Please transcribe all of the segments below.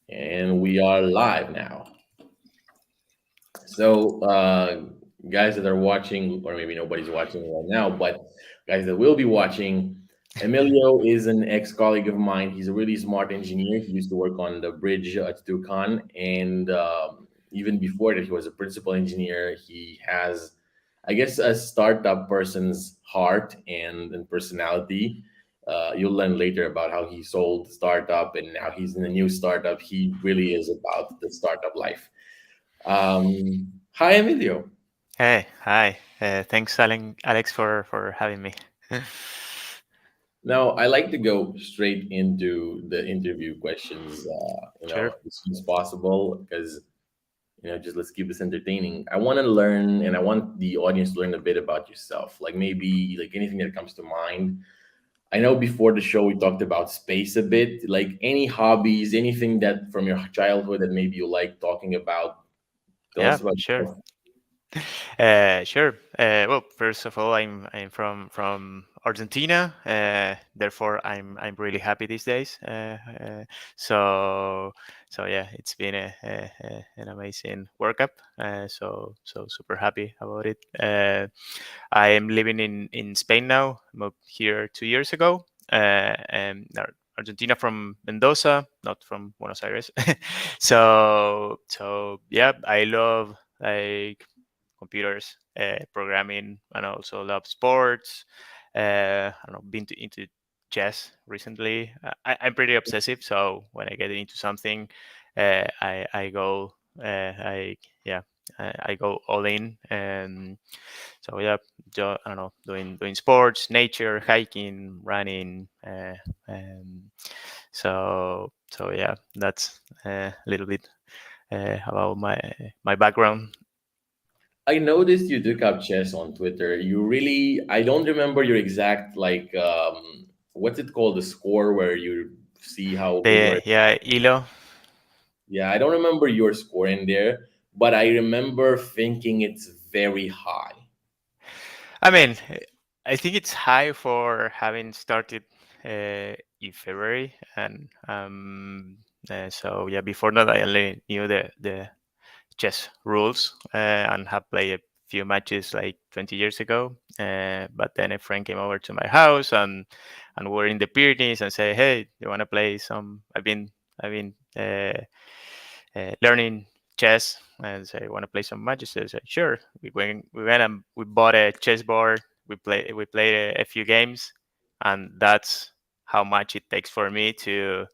And we are live now. So, guys that are watching, or maybe nobody's watching right now, but guys that will be watching, Emilio is an ex colleague of mine. He's a really smart engineer. He used to work on the bridge at Dukan. And even before that, he was a principal engineer. He has, I guess, a startup person's heart and personality. You'll learn later about how he sold startup and now he's in a new startup. He really is about the startup life. Hi, Emilio. Hey, hi. Thanks, Alex, for having me. Now, I like to go straight into the interview questions, Sure. as soon as possible, because, just let's keep this entertaining. I want to learn and I want the audience to learn a bit about yourself, like maybe like anything that comes to mind. I know before the show we talked about space a bit, like any hobbies, anything that from your childhood that maybe you like talking about. Tell Yeah, us about sure. yourself. Sure. Well, first of all, I'm from Argentina. Therefore, I'm really happy these days. So so yeah, it's been an amazing World Cup. So super happy about it. I am living in Spain now. Moved here 2 years ago. And Argentina from Mendoza, not from Buenos Aires. So yeah, I love like computers, programming, and also love sports. I don't know, into chess recently. I'm pretty obsessive, so when I get into something, I go, I yeah, I go all in. And so yeah, I don't know, doing sports, nature, hiking, running. So yeah, that's a little bit about my background. I noticed you took up chess on Twitter. You really, I don't remember your exact, like, what's it called? The score where you see how good you are. The yeah, Elo. Yeah, I don't remember your score in there, but I remember thinking it's very high. I mean, I think it's high for having started in February, and so yeah, before that I only knew the chess rules and have played a few matches like 20 years ago. But then a friend came over to my house and we're in the Pyrenees and say, "Hey, you want to play some?" I've been learning chess and say, "Want to play some matches?" I said, "Sure." We went and we bought a chess board. We played a few games, and that's how much it takes for me to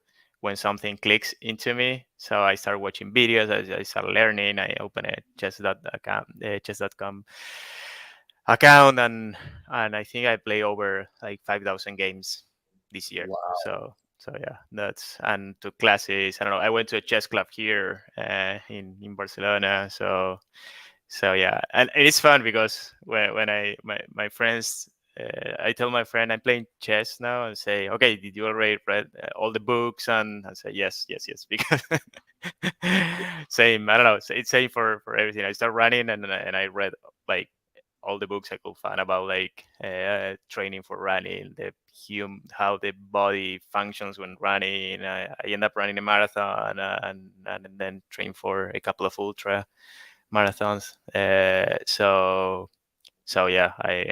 when something clicks into me. So I start watching videos. I start learning. I open a chess.com account, and I think I play over like 5,000 games this year. Wow. So yeah, that's and took classes. I don't know. I went to a chess club here in Barcelona. So yeah, and it's fun because when my friends. I tell my friend I'm playing chess now and say, okay, did you already read all the books? And I say, yes, yes, yes, because same. I don't know. It's same for everything. I start running and I read like all the books I could find about like training for running, how the body functions when running. I end up running a marathon and then train for a couple of ultra marathons. So yeah, I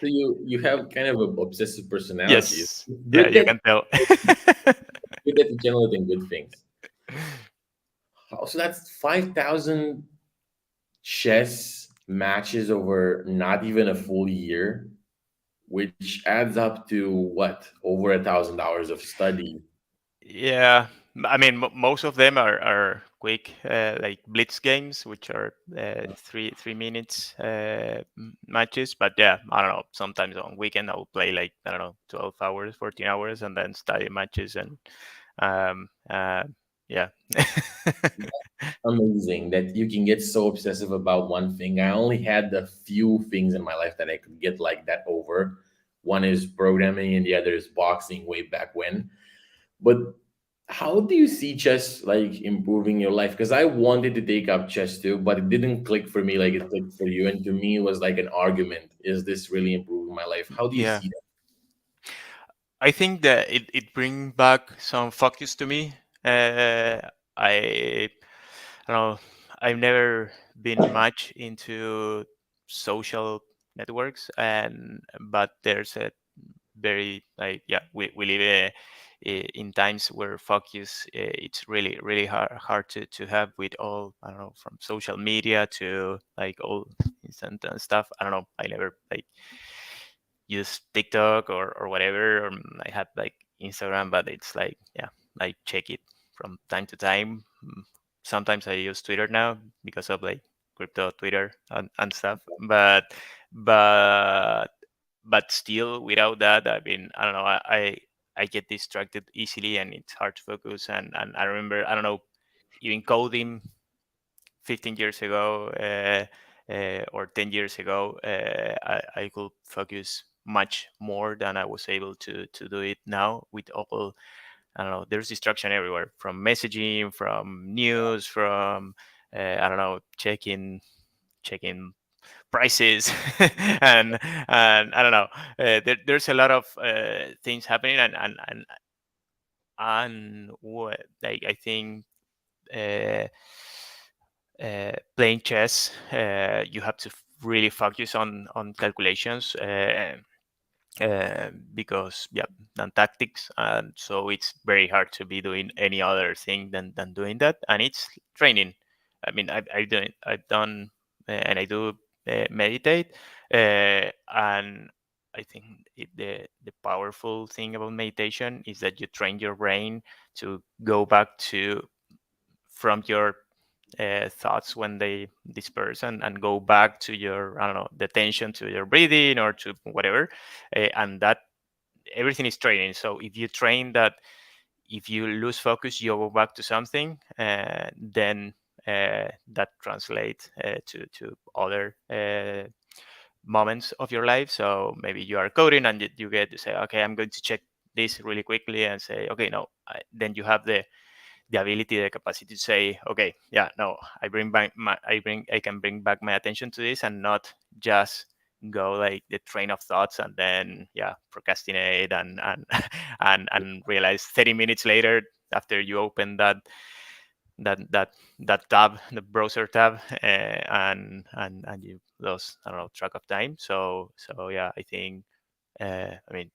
So you have kind of an obsessive personality. It's yes, yeah, good you that can tell. good that you channel it in good things. So that's 5,000 chess matches over not even a full year, which adds up to what? Over $1,000 of study. Yeah, I mean, most of them are quick, like blitz games, which are 3 minutes matches. But yeah, I don't know. Sometimes on weekend I'll play like I don't know 12 hours, 14 hours, and then study matches and um uh yeah. Amazing that you can get so obsessive about one thing. I only had a few things in my life that I could get like that over. One is programming and the other is boxing way back when. But how do you see chess like improving your life? Because I wanted to take up chess too, but it didn't click for me like it clicked for you. And to me, it was like an argument. Is this really improving my life? How do you Yeah, see that? I think that it bring back some focus to me. I don't know. I've never been much into social networks, and but there's a very like yeah we live in times where focus it's really hard to have with all I don't know from social media to like all instant stuff. I don't know. I never like use TikTok or whatever. Or I have like Instagram, but it's like yeah, I check it from time to time. Sometimes I use Twitter now because of like crypto Twitter and stuff. But but still, without that, I mean, I don't know. I get distracted easily, and it's hard to focus. And I remember I don't know even coding 15 years ago or 10 years ago, I could focus much more than I was able to do it now with all, I don't know, there's distraction everywhere from messaging, from news, from, I don't know, checking prices and I don't know there's a lot of things happening and what like I think uh, playing chess, you have to really focus on calculations because yeah, and tactics, and so it's very hard to be doing any other thing than doing that, and it's training. I mean, I've done, and I do meditate, and I think the powerful thing about meditation is that you train your brain to go back to from your thoughts when they disperse and go back to your I don't know the tension to your breathing or to whatever, and that everything is training. So if you train that, if you lose focus, you go back to something, then that translates to other moments of your life. So maybe you are coding and you get to say, okay, I'm going to check this really quickly and say, okay, no, then you have the ability, the capacity to say, okay, yeah, no, I can bring back my attention to this and not just go like the train of thoughts and then yeah procrastinate and realize 30 minutes later after you open that that that tab, the browser tab, and you lost I don't know track of time. So yeah, I think I mean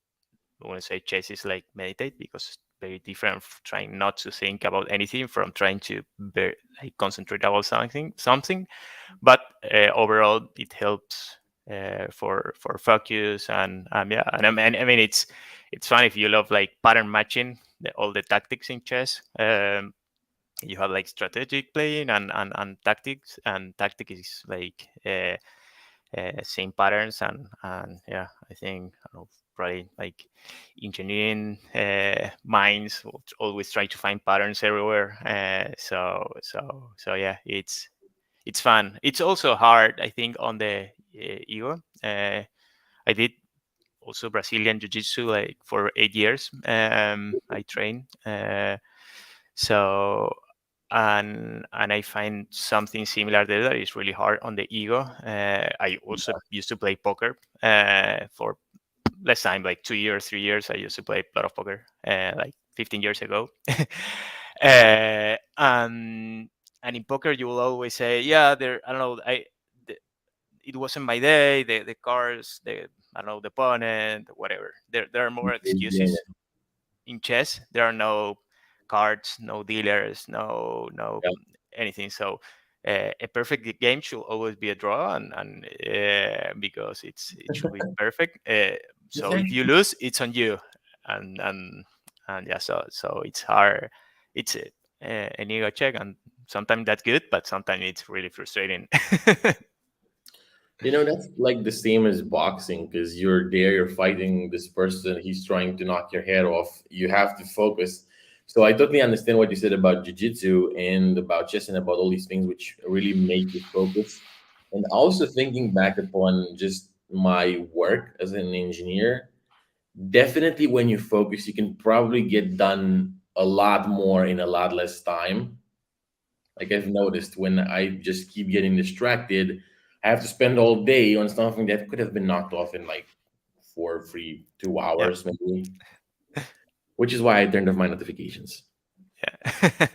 I want to say chess is like meditate because it's very different trying not to think about anything from trying to like concentrate about something. But overall, it helps for focus and yeah. And I mean it's fun if you love like pattern matching all the tactics in chess. You have like strategic playing and tactics, and tactic is like same patterns and yeah I think I don't know, probably like engineering minds will always try to find patterns everywhere, so yeah it's fun. It's also hard I think on the ego. I did also Brazilian jiu-jitsu like for 8 years. I trained so and I find something similar there that is really hard on the ego. I also used to play poker for less time, like 2 years, 3 years. I used to play a lot of poker, like 15 years ago. And in poker, you will always say, "Yeah, there. I don't know. It wasn't my day. The cards, I don't know, the opponent, whatever. There are more excuses in chess. There are no cards, no dealers, no Yeah, anything. So a perfect game should always be a draw, and because it should be perfect. So if you lose, it's on you, and yeah. So it's hard. It's an ego check, and sometimes that's good, but sometimes it's really frustrating. you know, that's like the same as boxing because you're there, you're fighting this person, he's trying to knock your head off. You have to focus. So I totally understand what you said about jiu-jitsu and about chess and about all these things which really make you focus. And also thinking back upon just my work as an engineer, definitely when you focus, you can probably get done a lot more in a lot less time. Like I've noticed when I just keep getting distracted, I have to spend all day on something that could have been knocked off in like 4, 3, 2 Yeah. hours maybe. Which is why I turned off my notifications. Yeah.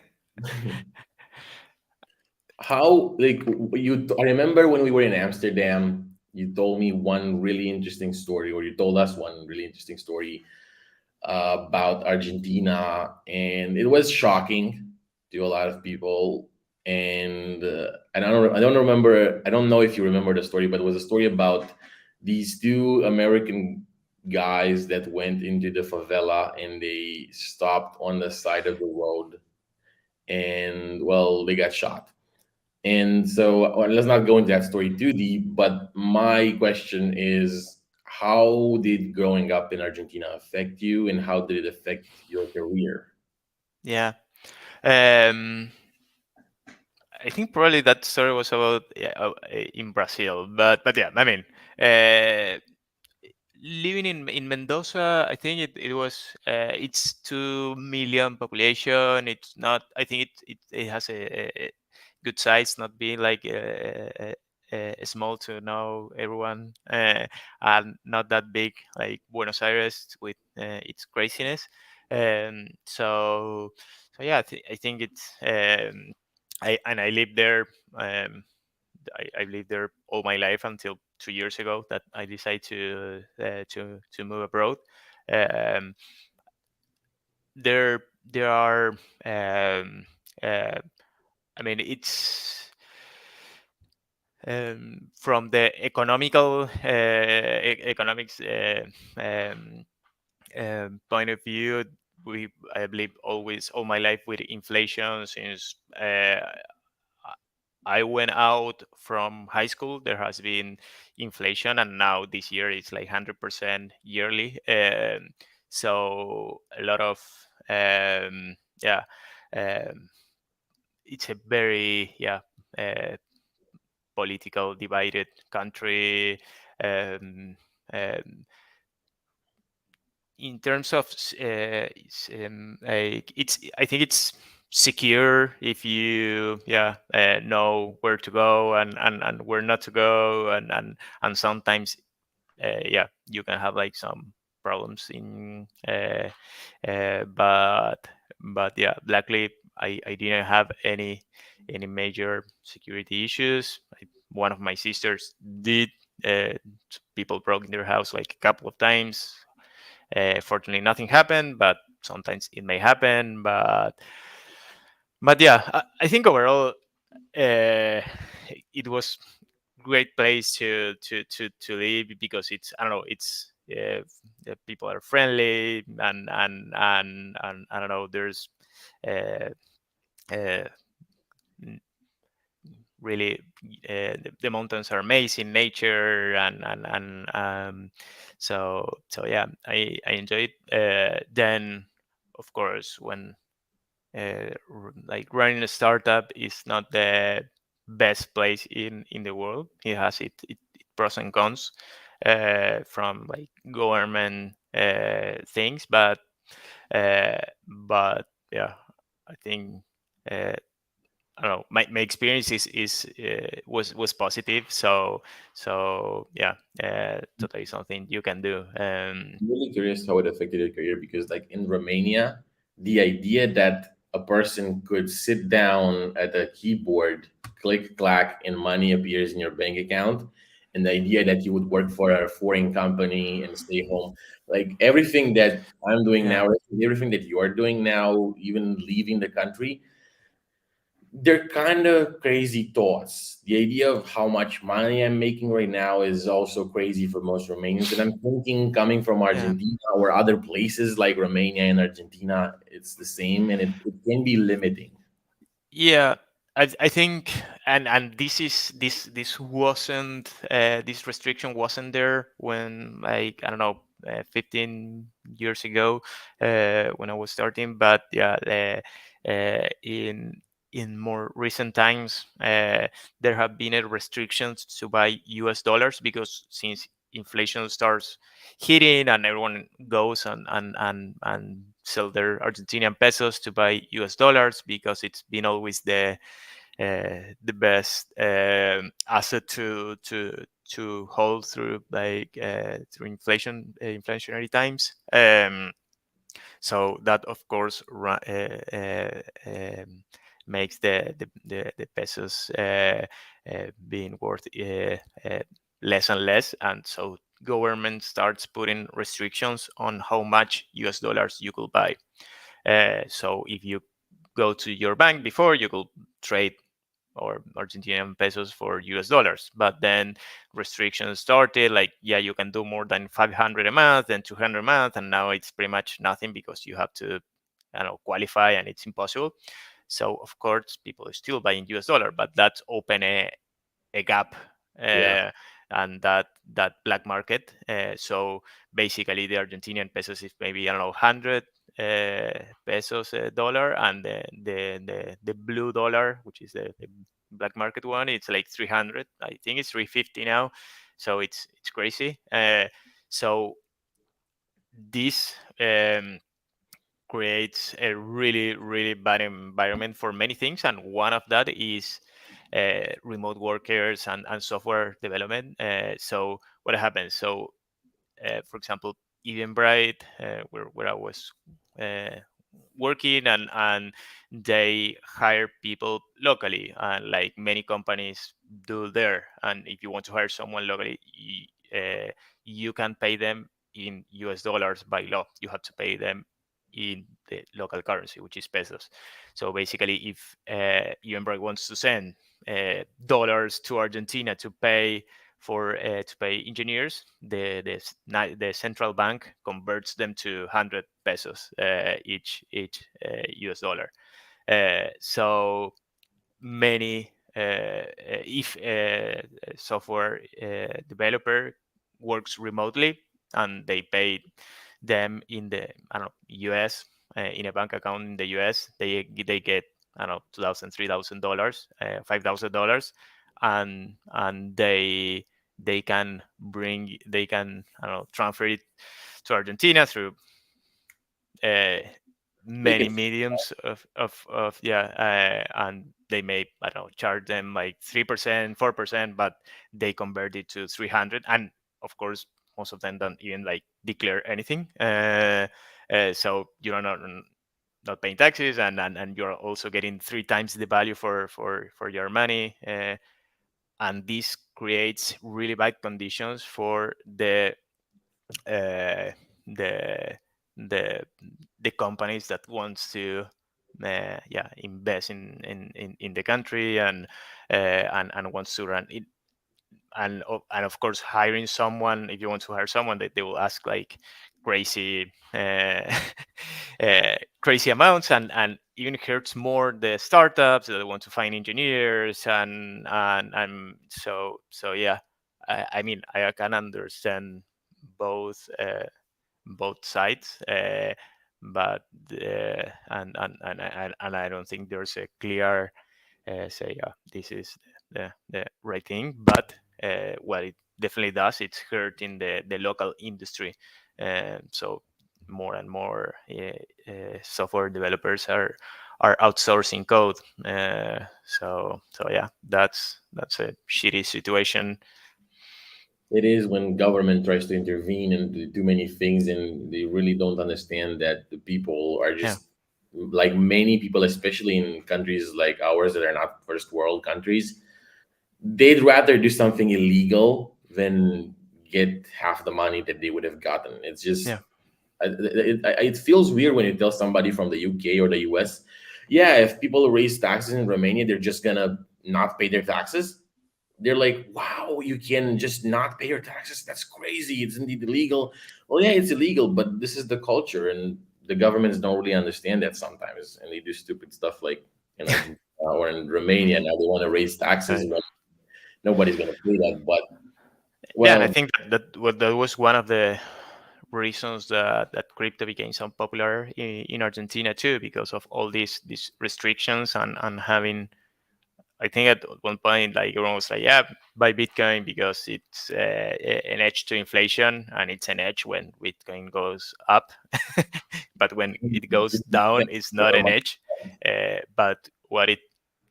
How, like, I remember when we were in Amsterdam, you told me one really interesting story, or you told us one really interesting story about Argentina, and it was shocking to a lot of people. And I don't remember, I don't know if you remember the story, but it was a story about these two American guys that went into the favela and they stopped on the side of the road, and well, they got shot. And so, well, let's not go into that story too deep, but my question is, how did growing up in Argentina affect you, and how did it affect your career? Yeah. Um, I think probably that story was about, yeah, in Brazil, but yeah, I mean, uh, living in Mendoza, I think it was, it's 2 million population. It's not. I think it has a good size, not being like small to know everyone, and not that big like Buenos Aires with its craziness. So yeah, I think it's. I lived there. Um, I lived there all my life until 2 years ago that I decided to move abroad. Um, there are, um, uh, I mean, it's, from the economical economics point of view. I believe always all my life with inflation since. I went out from high school. There has been inflation, and now this year it's like 100% yearly. So a lot of, yeah, um, it's a very, yeah, uh, political divided country. Um, um, in terms of, like, it's, I think it's secure if you, yeah, know where to go and where not to go, and sometimes, yeah, you can have like some problems in, but yeah, luckily I didn't have any major security issues. One of my sisters did. uh, People broke in their house like a couple of times. Fortunately, nothing happened, but sometimes it may happen. But yeah, I think overall, uh, it was great place to live because it's, I don't know, it's, the people are friendly, and I don't know, there's, uh, uh, really, the mountains are amazing nature, and so yeah, I enjoyed. Then of course, when, like, running a startup is not the best place in the world. It has it pros and cons, from like government things, uh, but yeah, I think, uh, I don't know. My experience is was positive. So yeah, totally something you can do. I'm really curious how it affected your career, because, like, in Romania, the idea that a person could sit down at a keyboard, click, clack, and money appears in your bank account, and the idea that you would work for a foreign company and stay home, like everything that I'm doing Yeah, now, everything that you're doing now, even leaving the country, they're kind of crazy thoughts. The idea of how much money I'm making right now is also crazy for most Romanians. And I'm thinking, coming from yeah. Argentina or other places like Romania and Argentina, it's the same, and it can be limiting. Yeah, I think, and this wasn't, this restriction wasn't there when, like, I don't know, 15 years ago, when I was starting. But yeah, in more recent times, there have been restrictions to buy US dollars, because since inflation starts hitting and everyone goes and sell their Argentinian pesos to buy US dollars, because it's been always the best, asset to hold through, like, through inflationary times. So that, of course, makes the pesos being worth less and less, and so government starts putting restrictions on how much US dollars you could buy. So if you go to your bank before, you could trade or Argentinian pesos for US dollars. But then restrictions started, like, yeah, you can do more than 500 a month, then 200 a month, and now it's pretty much nothing because you have to, I don't know, qualify, and it's impossible. So of course, people are still buying US dollar, but that's open a gap, Yeah. and that black market. So basically, the Argentinian pesos is maybe, I don't know, 100 pesos a dollar, and the blue dollar, which is the black market one, it's like 300. I think it's 350 now. So it's crazy. So this creates a really, really bad environment for many things, and one of that is remote workers and software development. So what happens? So for example, Eventbrite, where I was uh, working, and they hire people locally, and like many companies do there. And if you want to hire someone locally, you can pay them in US dollars by law. You have to pay them in the local currency, which is pesos. So basically, if Eventbrite wants to send dollars to Argentina to pay engineers, the central bank converts them to 100 pesos each US dollar. So many if a software developer works remotely and they pay them in the, I don't know, US, in a bank account in the US, they get, I don't know, $2,000, $3,000, $5,000, and they can, I don't know, transfer it to Argentina through uh, Make many it. mediums of yeah, and they may, I don't know, charge them like 3%, 4%, but they convert it to 300. And of course, most of them don't even like declare anything. So you're not paying taxes, and you're also getting three times the value for your money. And this creates really bad conditions for uh, the the the companies that wants to yeah, invest in the country, and wants to run it. And of course, hiring someone, if you want to hire someone, they will ask like crazy crazy amounts, and even hurts more the startups that want to find engineers, and so yeah. I mean, I can understand both both sides, but and I don't think there's a clear say, this is the right thing. But what it definitely does, it's hurting the local industry. So more and more software developers are outsourcing code. So yeah, that's a shitty situation. It is when government tries to intervene and do many things, and they really don't understand that the people are Yeah, just like many people, especially in countries like ours that are not first world countries. They'd rather do something illegal than get half the money that they would have gotten. It's just yeah, it feels weird when you tell somebody from the UK or the US, yeah, if people raise taxes in Romania, they're just gonna not pay their taxes. They're like, wow, you can just not pay your taxes. That's crazy. It's indeed illegal. Well, yeah, it's illegal, but this is the culture, and the governments don't really understand that sometimes, and they do stupid stuff like in Argentina or in Romania. Now they want to raise taxes right. when nobody's going to pay that. But Yeah, and I well, think that was one of the reasons that crypto became so popular in Argentina too, because of all these restrictions, and having, I think at one point, like, everyone was like, "Yeah, buy Bitcoin because it's an edge to inflation, and it's an edge when Bitcoin goes up, but when it goes down, it's not an edge." But what it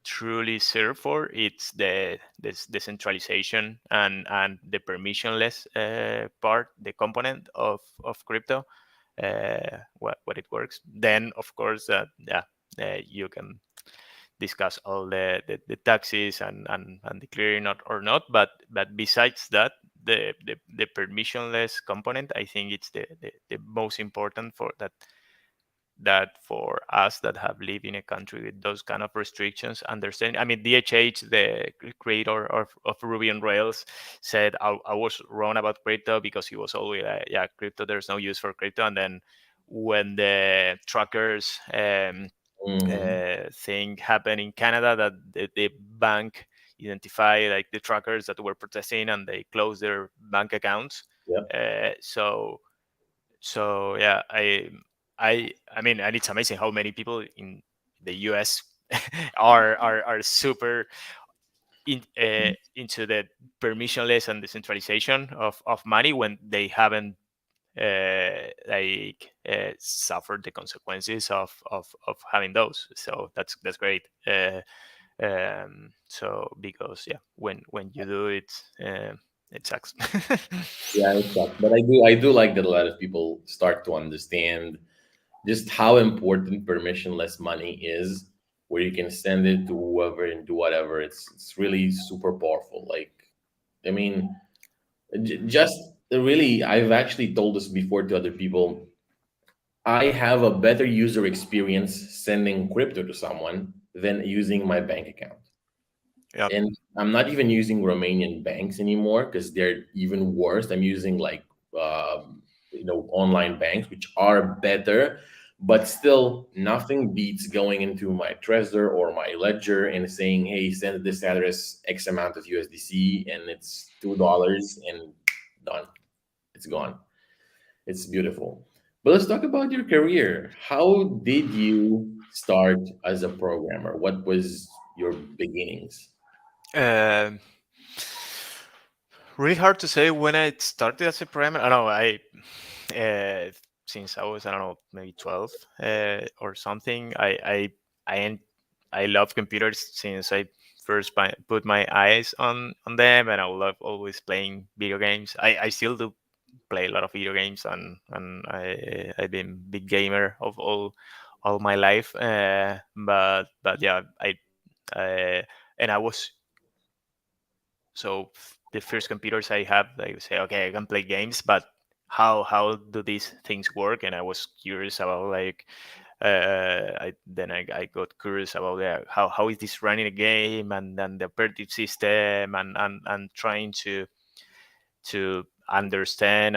truly served for, it's the this decentralization and the permissionless part, the component of crypto. what it works. Then of course you can discuss all the taxes and the clearing or not. But besides that, the permissionless component, I think it's the most important for that for us that have lived in a country with those kind of restrictions. Understand? I mean, DHH, the creator of Ruby on Rails, said I was wrong about crypto because he was always like, yeah, crypto, there's no use for crypto. And then when the truckers Hmm. thing happened in Canada, that the bank identified like the truckers that were protesting and they closed their bank accounts. Yeah. So yeah, I mean, and it's amazing how many people in the US are super into the permissionless and decentralization of money when they haven't suffered the consequences of having those. So that's great. So because yeah, when you do it, it sucks. Yeah, it sucks. But I do like that a lot of people start to understand just how important permissionless money is, where you can send it to whoever and do whatever. It's really super powerful. Like, I mean, just really, I've actually told this before to other people. I have a better user experience sending crypto to someone than using my bank account. Yep. And I'm not even using Romanian banks anymore because they're even worse. I'm using like online banks, which are better, but still nothing beats going into my Trezor or my Ledger and saying, "Hey, send this address X amount of USDC," and it's $2 and done. It's gone. It's beautiful. But let's talk about your career. How did you start as a programmer? What was your beginnings? Um, Really hard to say when I started as a programmer. I don't know. Since I was, I don't know, maybe 12 or something. I en- I love computers since I first put my eyes on them, and I love always playing video games. I still do play a lot of video games, and I've been big gamer of all my life. But yeah, uh, and I was so the first computers I have, I say, okay, I can play games, but how do these things work? And I was curious about like, I got curious about how is this running a game, and then the operative system, and trying to understand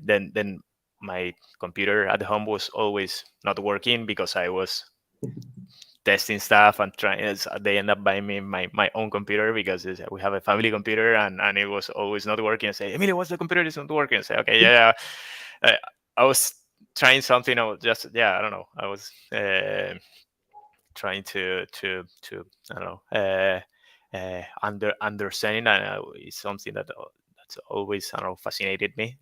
then my computer at home was always not working because I was testing stuff and trying. They end up buying me my own computer because we have a family computer, and it was always not working. I say, Emilio, what's the computer is not working? I say, okay, yeah. I was trying something. I was just I don't know. I was trying to I don't know understanding, and it's something that's always, I don't know, fascinated me.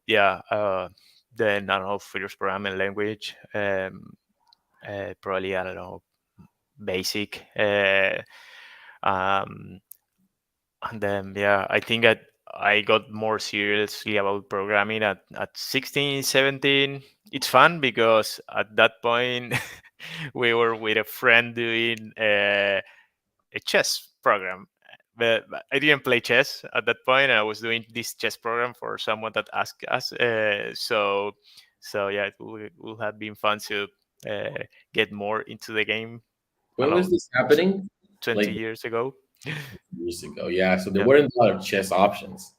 Yeah. Then I don't know, first programming language. Probably, I don't know, basic. Um, and then yeah, I think I got more seriously about programming at 16, 17. It's fun because at that point we were with a friend doing a chess program. But I didn't play chess at that point. I was doing this chess program for someone that asked us. So yeah, it would have been fun to uh, get more into the game. I When don't was know, this tw- happening? 20 Like years ago. years ago. Yeah, so there Yeah. weren't a lot of chess options.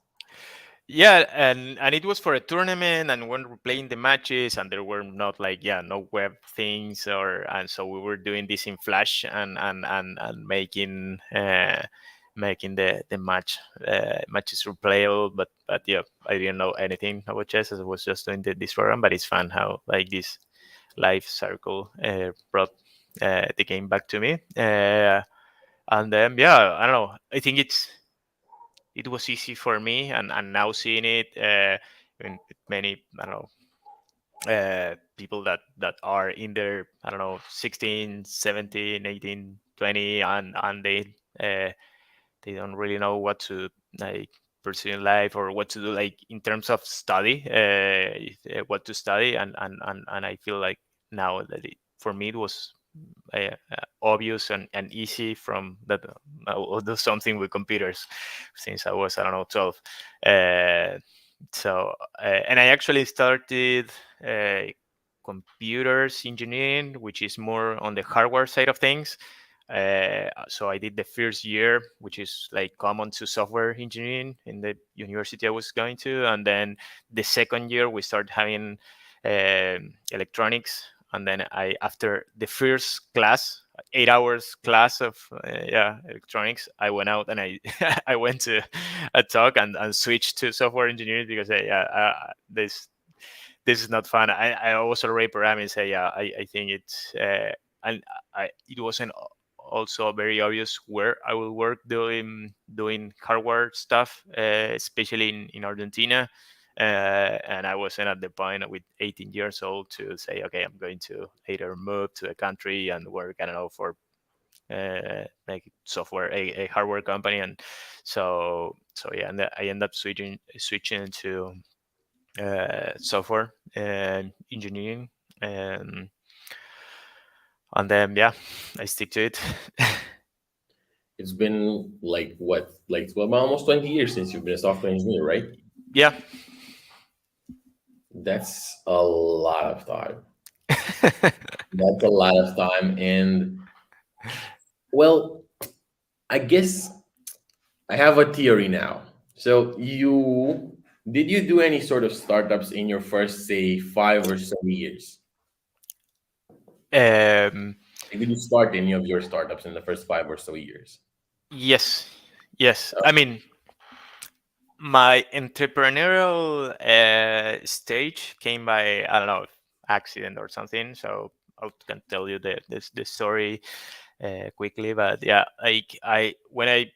Yeah, and it was for a tournament, and when we're playing the matches, and there were not like no web things, and so we were doing this in Flash, and making the matches replayable. But yeah, I didn't know anything about chess. I was just doing this program, but it's fun how like this life circle brought the game back to me. And then yeah, I don't know. I think it was easy for me, and now seeing it in many, I don't know, people that are in their, I don't know, 16, 17, 18, 20, and they don't really know what to like. pursue in life, or what to do, like in terms of study, what to study, and I feel like now that for me it was obvious and easy from that I will do something with computers since I was, I don't know, 12. Uh, and I actually started uh, computers engineering, which is more on the hardware side of things. So I did the first year, which is like common to software engineering in the university I was going to, and then the second year we started having electronics, and then I, after the first class, 8 hours class of electronics, I went out and I I went to a talk and switched to software engineering because this is not fun. I was already programming, say I think it's and it wasn't also very obvious where I will work doing hardware stuff, especially in Argentina. And I wasn't at the point with 18 years old to say, okay, I'm going to later move to a country and work, I don't know, for like software, a hardware company. And yeah, and I end up switching to software engineering, and then yeah, I stick to it. It's been like what, like well, almost 20 years since you've been a software engineer, right? Yeah. That's a lot of time. That's a lot of time, and well, I guess I have a theory now. So you did you do any sort of startups in your first, say, 5 or so years? um, Like, did you start any of your startups in the first 5 or so years? yes, yes. I mean, my entrepreneurial stage came by, I don't know, accident or something. So I can tell you the story quickly. But yeah, I when I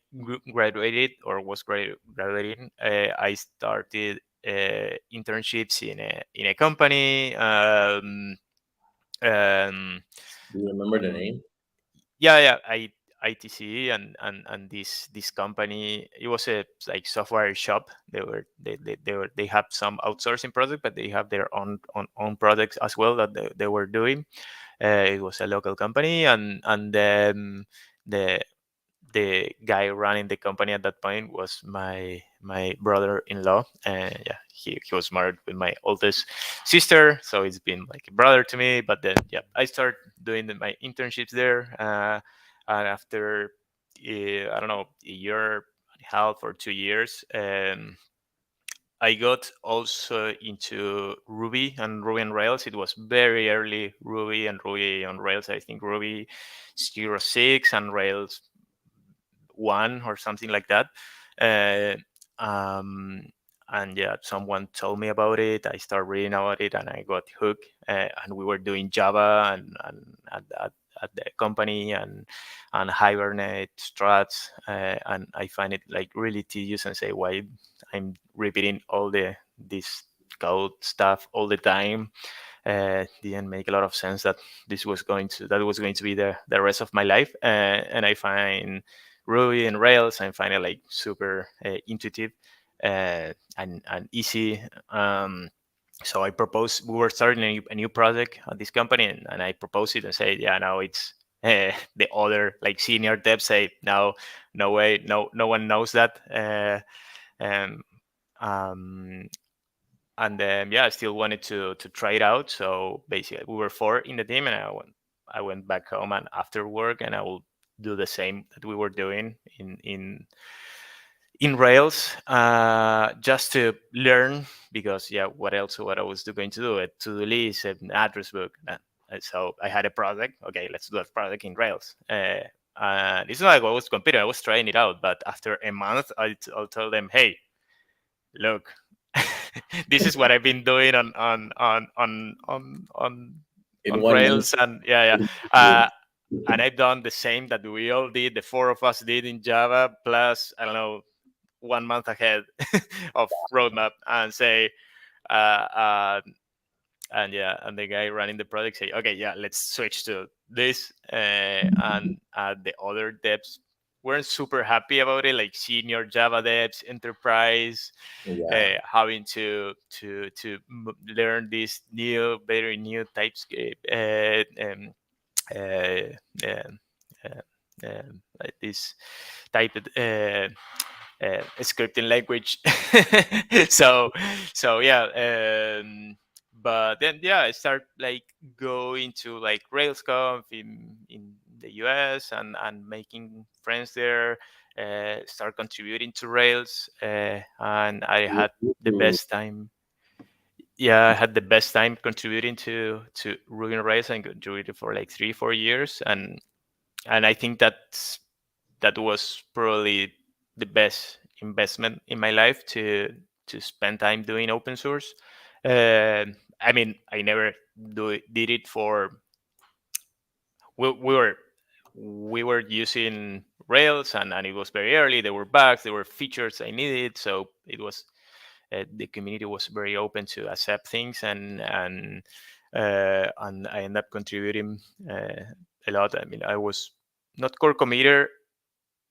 graduated or was graduating, I started internships in a company. Um, Do you remember the name? yeah, ITC, and this company, it was a like software shop. They have some outsourcing product, but they have their own products as well that they were doing. It was a local company, and then the the guy running the company at that point was my brother-in-law, and yeah, he was married with my oldest sister, so it's been like a brother to me. But then yeah, I started doing my internships there, and after I don't know, a year and a half or 2 years, I got also into Ruby and Ruby on Rails. It was very early Ruby and Ruby on Rails. I think Ruby 0.6 and Rails 1 or something like that. Uh, um, and yeah, someone told me about it. I started reading about it and I got hooked. And we were doing Java and at the company, and Hibernate, Struts, and I find it like really tedious and say why I'm repeating all this code stuff all the time. Didn't make a lot of sense that that was going to be the rest of my life. And I find Ruby and Rails, I find it like super intuitive and easy. So I proposed, we were starting a new project at this company, and I proposed it and said, yeah, now it's the other like senior devs say, no way, no one knows that. And um, and then yeah, I still wanted to try it out. So basically, we were four in the team, and I went back home and after work, and I will do the same that we were doing in Rails, just to learn. Because yeah, what I was going to do, a to-do list, an address book. And so I had a project. Okay, let's do that project in Rails. It's not like I was competing; I was trying it out. But after a month, I'll tell them, hey, look, this is what I've been doing In on one month. Rails, and yeah, and I've done the same that we all did, the four of us did in Java, plus I don't know, 1 month ahead of roadmap, and say, uh, uh, and yeah, and the guy running the product say, okay, yeah, let's switch to this, and the other devs weren't super happy about it, like senior Java devs, enterprise, Yeah. having learn this new, very new TypeScript, uh, um, like this type of scripting language. so yeah, but then yeah, I start like going to like RailsConf in the US, and making friends there, start contributing to Rails, and I had the best time. Yeah, I had the best time contributing to Ruby on Rails, and contributed for like 3-4 years, and I think that was probably the best investment in my life, to spend time doing open source. I mean, I never did it for, we were using Rails, and it was very early. There were bugs, there were features I needed, so it was, the community was very open to accept things, and I ended up contributing a lot. I mean, I was not core committer,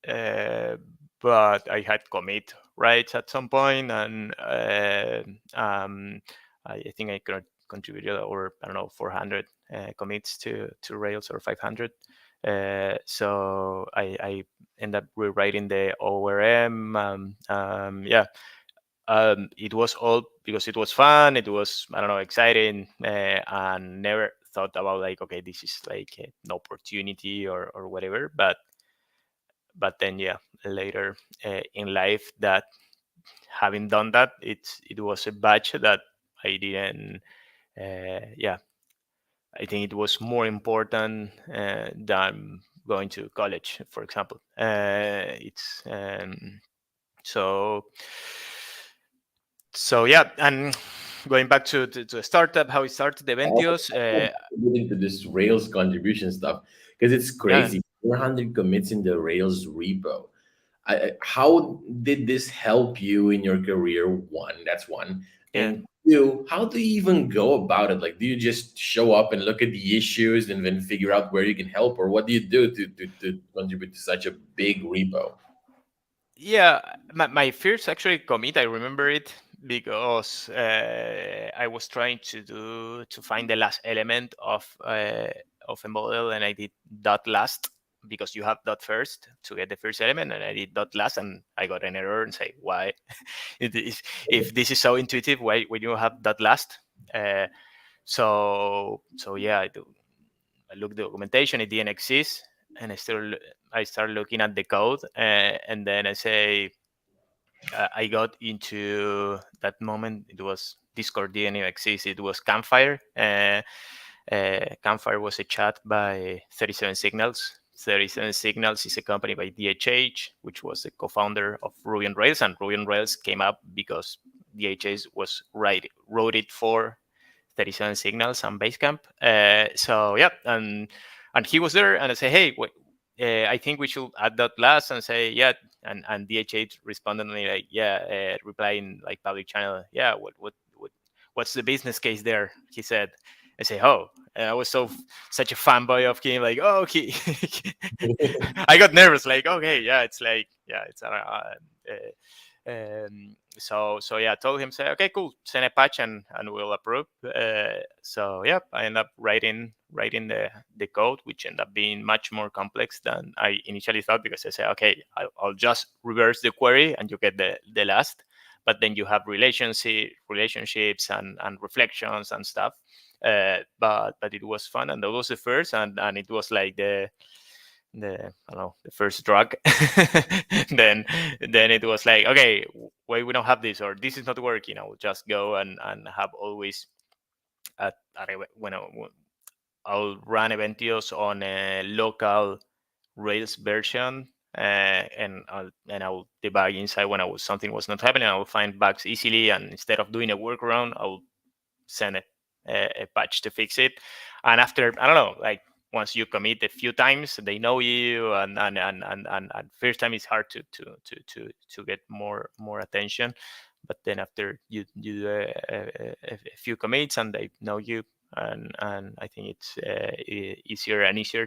uh, but I had commit rights at some point, and I think I contributed over, I don't know, 400 commits to Rails, or 500. So I end up rewriting the ORM. Yeah, it was all because it was fun. It was, I don't know, exciting, and never thought about like, okay, this is like an opportunity, or whatever. But then yeah, later in life, that having done that, it was a batch that I didn't. Yeah, I think it was more important than going to college, for example. It's so so yeah, and going back to a startup, how it started, Eventios. Get into this Rails contribution stuff because it's Yeah, crazy. 400 commits in the Rails repo. How did this help you in your career? One, that's one. yeah. And two, how do you even go about it? Like, do you just show up and look at the issues and then figure out where you can help? Or what do you do to contribute to such a big repo? Yeah, my first actually commit, I remember it because I was trying to find the last element of a model, and I did dot last, because you have dot first to get the first element, and I did dot last, and I got an error and say why. If this is so intuitive, why do you have dot last? Uh, so yeah, I looked the documentation, it didn't exist, and I started looking at the code, and then I say, I got into that moment. It was Discord didn't even exist. It was Campfire. Campfire was a chat by 37 Signals. 37 Signals is a company by DHH, which was the co-founder of Ruby on Rails, and Ruby on Rails came up because DHH wrote it for 37 Signals and Basecamp. So yeah, and he was there, and I say, hey, I think we should add that last, and say, yeah, and DHH responded me like, yeah, replying like public channel, yeah, what's the business case there? He said. I say, oh, and I was such a fanboy of him, like, oh, okay. I got nervous, like, okay, yeah, it's like, yeah, it's so yeah, I told him, say, okay, cool, send a patch, and we'll approve. So yeah, I end up writing the code, which ended up being much more complex than I initially thought, because I said, okay, I'll just reverse the query and you get the last, but then you have relationships and reflections and stuff. But it was fun, and that was the first, and it was like the I don't know, the first drug. then then it was like, okay, why we don't have this, or this is not working. I will just go and have always when I'll run Eventios on a local Rails version, and I will debug inside when something was not happening. I will find bugs easily, and instead of doing a workaround, I will send a patch to fix it. And after, I don't know, like once you commit a few times, they know you, and first time it's hard to get more attention. But then after you do a few commits and they know you, and I think it's easier and easier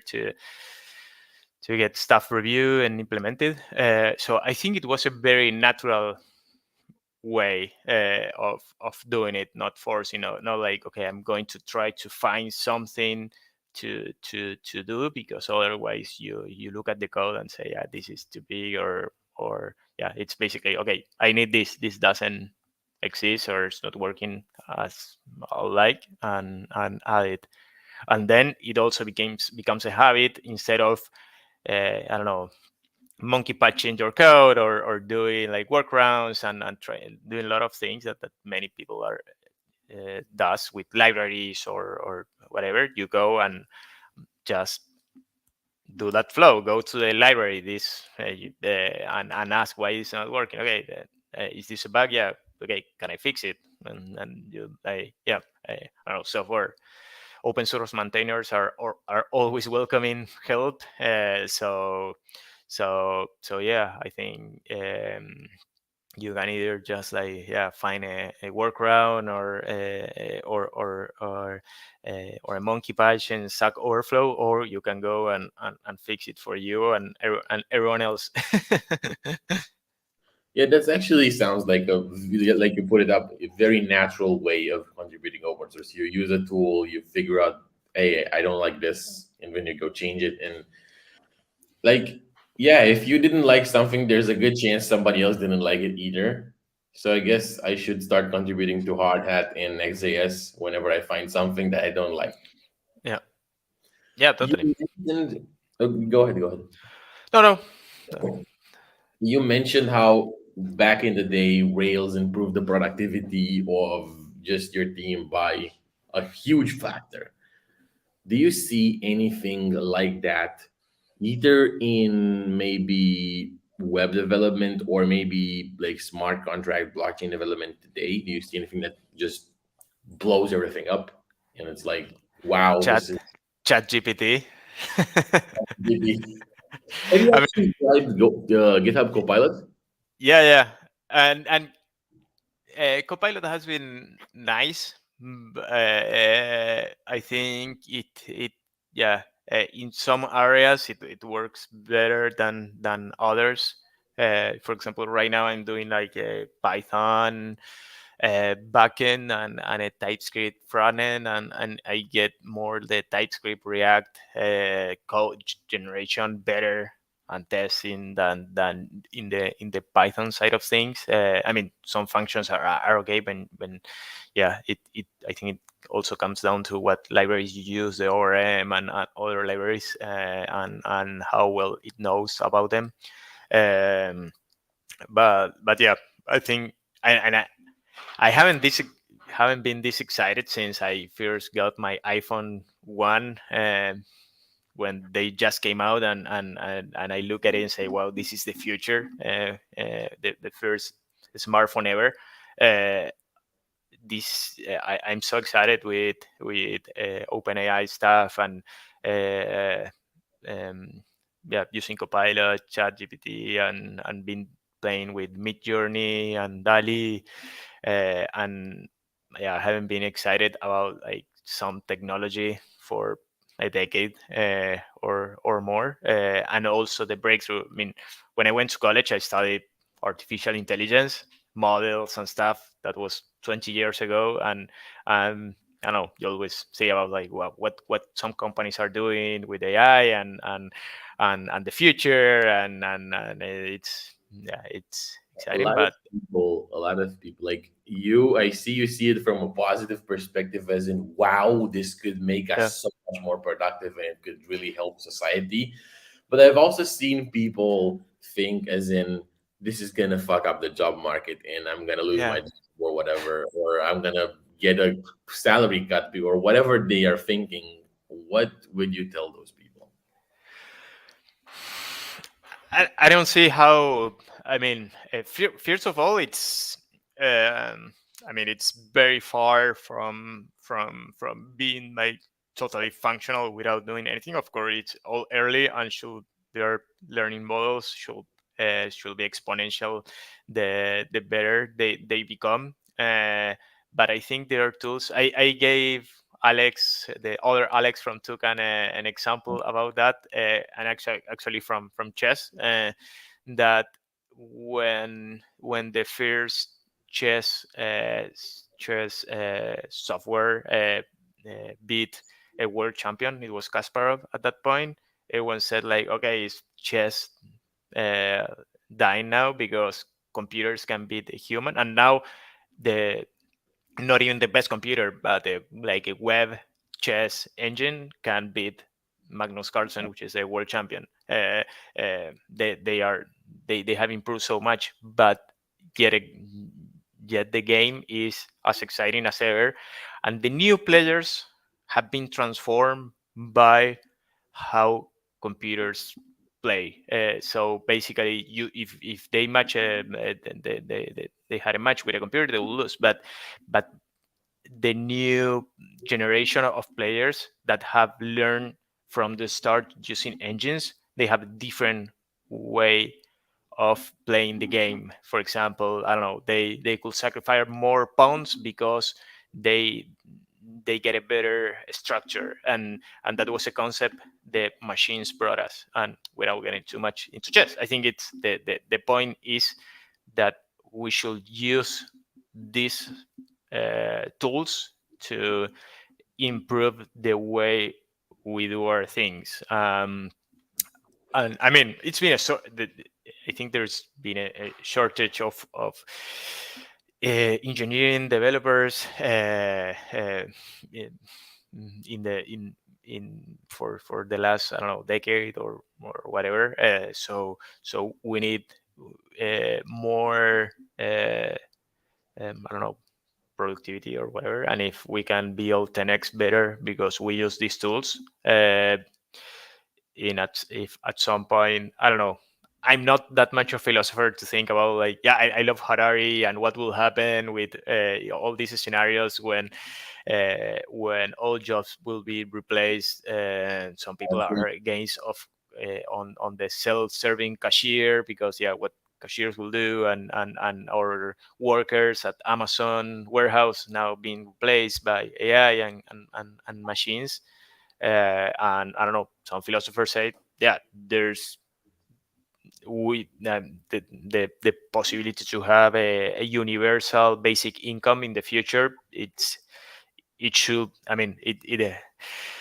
to get stuff reviewed and implemented. So I think it was a very natural way of doing it, not forced. Not like, okay, I'm going to try to find something to do, because otherwise you look at the code and say, yeah, this is too big, or yeah, it's basically, okay, I need this doesn't exist, or it's not working as I like, and add it. And then it also becomes a habit, instead of I don't know, monkey patching your code, or doing like workarounds, and doing a lot of things that many people are does with libraries, or whatever. You go and just do that flow, go to the library, and ask why it's not working. Okay, is this a bug? Yeah. Okay, can I fix it? And yeah, I don't know, software open source maintainers are always welcoming help. So yeah, I think you can either just like, yeah, find a workaround, or a monkey patch in Stack Overflow, or you can go and fix it for you and everyone else. Yeah, that's actually sounds like like you put it up, a very natural way of contributing open source. You use a tool, you figure out, hey, I don't like this, and then you go change it. And like, yeah, if you didn't like something, there's a good chance somebody else didn't like it either. So I guess I should start contributing to Hard Hat and XJS whenever I find something that I don't like. Yeah, yeah, You totally. mentioned, go ahead, go ahead. No, no, no. You mentioned how back in the day, Rails improved the productivity of just your team by a huge factor. Do you see anything like that, either in maybe web development or maybe like smart contract blockchain development today? Do you see anything that just blows everything up? And it's like, wow, this chat is Chat GPT. really. Have you I mean, actually tried GitHub Copilot? yeah, yeah, and Copilot has been nice. I think it yeah, in some areas it works better than others. For example, right now I'm doing like a Python backend, and a TypeScript frontend, and I get more the TypeScript React code generation better and testing than in the Python side of things. I mean, some functions are okay, when yeah, it I think it also comes down to what libraries you use, the ORM and other libraries, and how well it knows about them. Um, but yeah, I think, I haven't been this excited since I first got my iPhone one, when they just came out, and I look at it and say, wow, this is the future, the first smartphone ever. Uh, I'm so excited with OpenAI stuff, and uh, um, yeah, using Copilot, ChatGPT, and been playing with Midjourney and Dali, and yeah, I haven't been excited about like some technology for a decade, or more, and also the breakthrough. I mean, when I went to college, I studied artificial intelligence models and stuff. That was 20 years ago, and I don't know, you always say about like, well, what some companies are doing with AI, and the future, and it's, yeah, it's A exciting, lot of but people, a lot of people like you, I see you see it from a positive perspective, as in, wow, this could make yeah, us so much more productive and it could really help society. But I've also seen people think as in, this is gonna fuck up the job market and I'm gonna lose yeah. my job or whatever, or I'm gonna get a salary cut, or whatever they are thinking. What would you tell those people? I don't see how. I mean, first of all, um, I mean, it's very far from being like totally functional without doing anything. Of course, it's all early, and should their learning models should be exponential. The better they become. But I think there are tools. Alex, the other Alex from took an example about that, and actually from chess, that when the first chess software beat a world champion, it was Kasparov at that point. Everyone said like, okay, is chess uh, dying now because computers can beat a human? And now the not even the best computer, but like a web chess engine can beat Magnus Carlsen, which is a world champion. They are they have improved so much, but yet yet the game is as exciting as ever, and the new players have been transformed by how computers play. So basically, you if they match they had a match with a computer, they will lose. But the new generation of players that have learned from the start using engines, they have a different way of playing the game. For example, I don't know, they could sacrifice more pawns because they they get a better structure, and that was a concept the machines brought us. And without getting too much into chess, I think it's the point is that we should use these tools to improve the way we do our things. And I mean, it's been I think there's been a shortage of engineering developers in the for the last, I don't know, decade or whatever. So we need more I don't know, productivity or whatever. And if we can build 10x better because we use these tools, in at if at some point, I don't know, I'm not that much of a philosopher to think about like, yeah, I love Harari and what will happen with all these scenarios when all jobs will be replaced. Some people are against of on the self-serving cashier because, yeah, what cashiers will do, and our workers at Amazon warehouse now being replaced by AI and machines. And I don't know, some philosophers say, yeah, there's the possibility to have a universal basic income in the future. It should, I mean,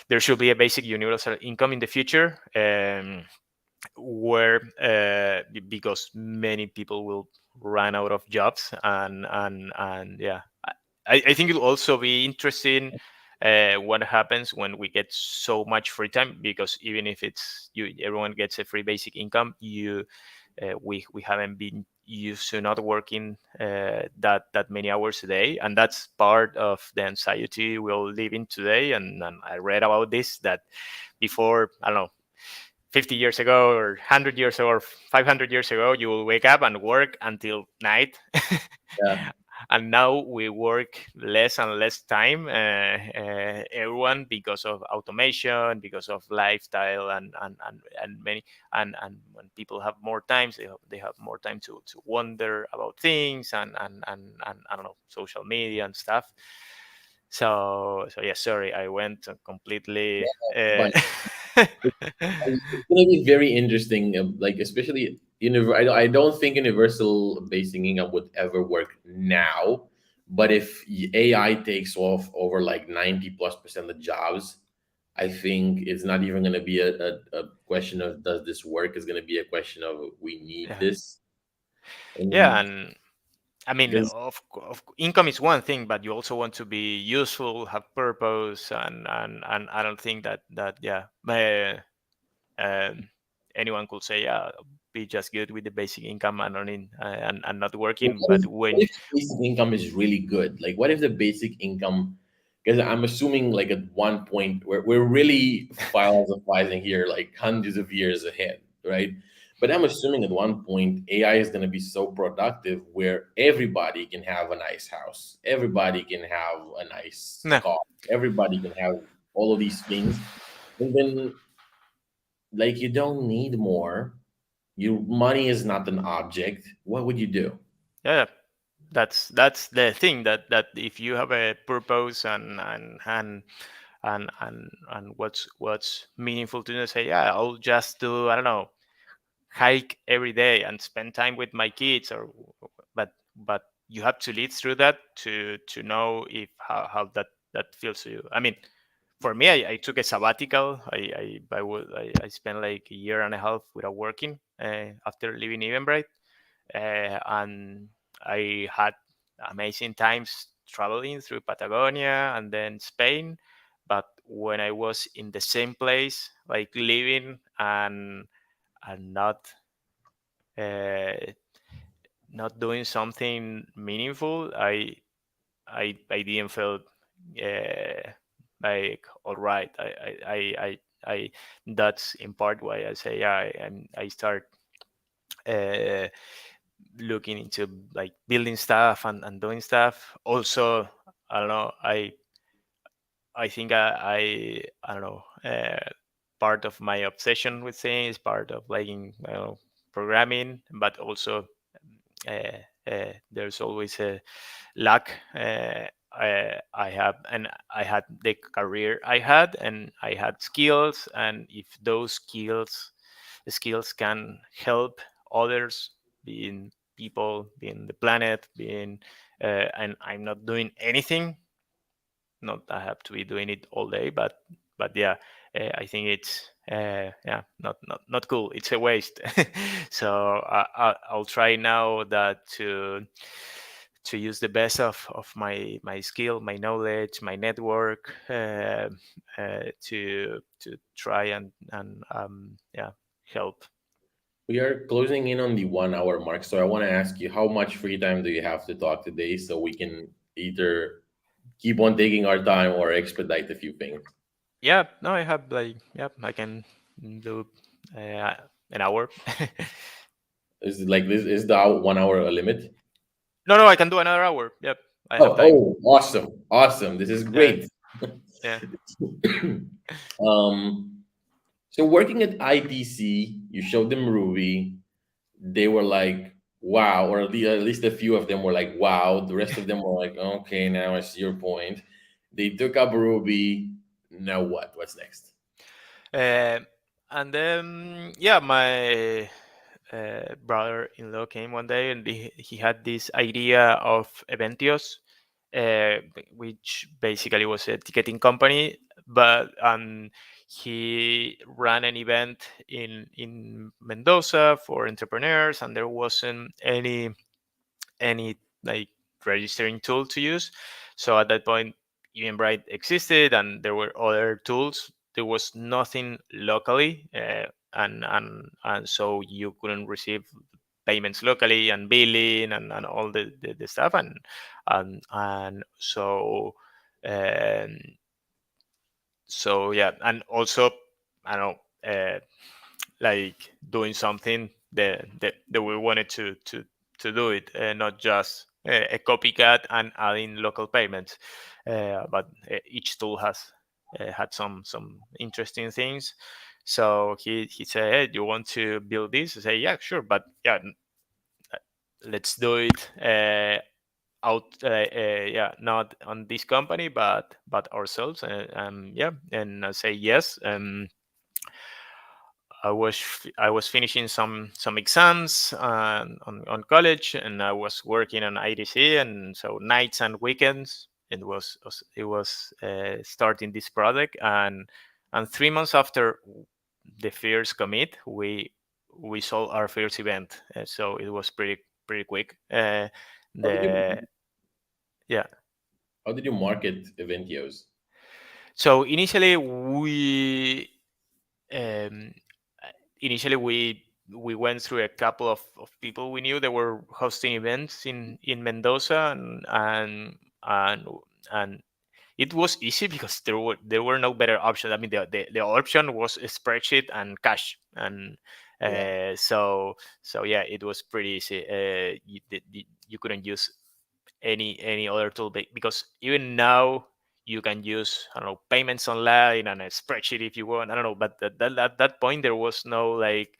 there should be a basic universal income in the future, where because many people will run out of jobs, and yeah, I think it'll also be interesting what happens when we get so much free time, because even if it's you, everyone gets a free basic income, we haven't been used to not working that many hours a day, and that's part of the anxiety we're living today. And I read about this, that before, I don't know, 50 years ago or 100 years ago or 500 years ago, you will wake up and work until night. Yeah. And now we work less and less time, everyone, because of automation, because of lifestyle, and many, and when people have more time, they have more time to wonder about things, and I don't know, social media and stuff. So yeah, sorry, I went completely But it's going to be very interesting, like especially I don't think universal basic income would ever work now, but if AI takes off over like 90+% of the jobs, I think it's not even going to be a question of does this work. It's going to be a question of we need yeah, this. yeah. And And I mean, because of income is one thing, but you also want to be useful, have purpose, and I don't think that yeah, um, anyone could say, yeah, be just good with the basic income and earning, and not working. what if, But what when if basic income is really good? Like, what if the basic income? Because I'm assuming, like at one point, we're really philosophizing here, like hundreds of years ahead, right? But I'm assuming at one point AI is going to be so productive where everybody can have a nice house, everybody can have a nice no, car, everybody can have all of these things, and then like you don't need more. Your money is not an object. What would you do? yeah, that's the thing, that if you have a purpose and what's meaningful to you, say, yeah, I'll just do, I don't know, hike every day and spend time with my kids, or but you have to lead through that to know if how that feels to you. I mean, for me, I took a sabbatical. I spent like a year and a half without working after leaving Eventbrite, and I had amazing times traveling through Patagonia and then Spain. But when I was in the same place, like living and uh, not doing something meaningful, I didn't feel like all right. I That's in part why I say, yeah, I start uh, looking into like building stuff and doing stuff. Also, I don't know. I think I don't know. Part of my obsession with things, part of liking, programming, but also there's always a luck. I have, and I had the career I had, and I had skills, and if those skills can help others, being people, being the planet, being and I'm not doing anything, not I have to be doing it all day, but yeah, I think it's yeah, not cool. It's a waste. So I'll try now that to use the best of my skill, my knowledge, my network, to try and yeah, help. We are closing in on the 1 hour mark, so I want to ask you, how much free time do you have to talk today, so we can either keep on taking our time or expedite a few things? Yeah, no, I have like, yeah, I can do an hour. Is it like this? Is the 1 hour a limit? No, I can do another hour. Yep, I have Oh, time. awesome, awesome! This is Yeah, great. yeah. um, so working at ITC, you showed them Ruby. They were like, "Wow," or at least a few of them were like, "Wow." The rest of them were like, "Okay, now I see your point." They took up Ruby. Now what? What's next? Uh, and then, yeah, my brother-in-law came one day, and he had this idea of Eventios, which basically was a ticketing company. But he ran an event in Mendoza for entrepreneurs, and there wasn't any like registering tool to use. So at that point, Eventbrite existed, and there were other tools. There was nothing locally, and so you couldn't receive payments locally and billing and all the stuff, and um, so yeah, and also I don't know, like doing something that we wanted to do it, not just a copycat and adding local payments, but each tool has had some interesting things. So he said, hey, do you want to build this? I say, yeah, sure, but yeah, let's do it yeah, not on this company, but ourselves. Yeah, and I say yes. I was finishing some exams on college, and I was working on IDC, and so nights and weekends. It was starting this project, and 3 months after the first commit, we sold our first event. So it was pretty quick. How did you The Yeah. how did you market Eventios? So um, initially we went through a couple of people we knew that were hosting events in Mendoza, and and it was easy because there were no better options. I mean, the option was a spreadsheet and cash, and Yeah. so yeah, it was pretty easy. You couldn't use any other tool, because even now you can use, I don't know, payments online and a spreadsheet if you want. I don't know, but at that point there was no like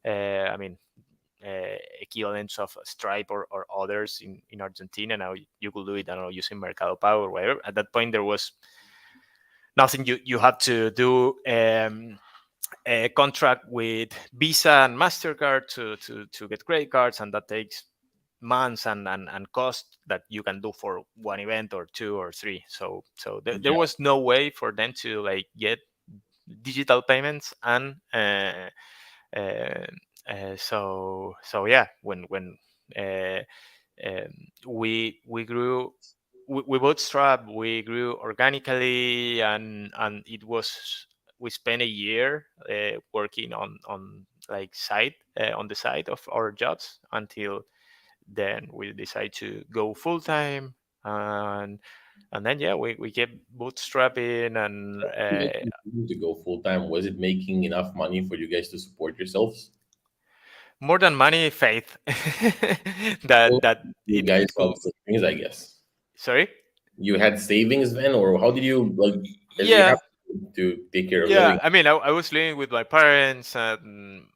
I mean equivalents of Stripe or others in Argentina. Now you could do it, I don't know, using Mercado Pago or whatever. At that point, there was nothing you had to do. A contract with Visa and Mastercard to get credit cards, and that takes months and cost that you can do for one event or two or three. So there Yeah. was no way for them to like get digital payments. And uh, so yeah, when uh, we grew, we bootstrap, we grew organically, and it was, we spent a year working on like side on the side of our jobs, until then we decided to go full time. And then yeah, we kept bootstrapping. And To go full time, was it making enough money for you guys to support yourselves? more than money, faith. Well, That you it guys had could. savings, I guess. Sorry. You had savings then, or how did you like? As you have Yeah. to take care of Yeah, living. I mean, I was living with my parents, and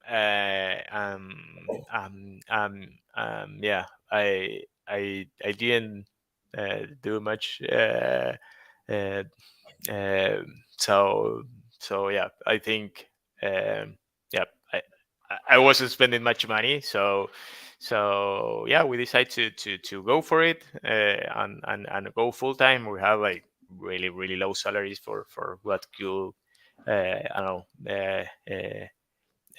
yeah, I didn't do much. Uh, so yeah, I think, yeah, I wasn't spending much money. So yeah, we decided to go for it, and go full time. We have like really low salaries for what could, I don't know,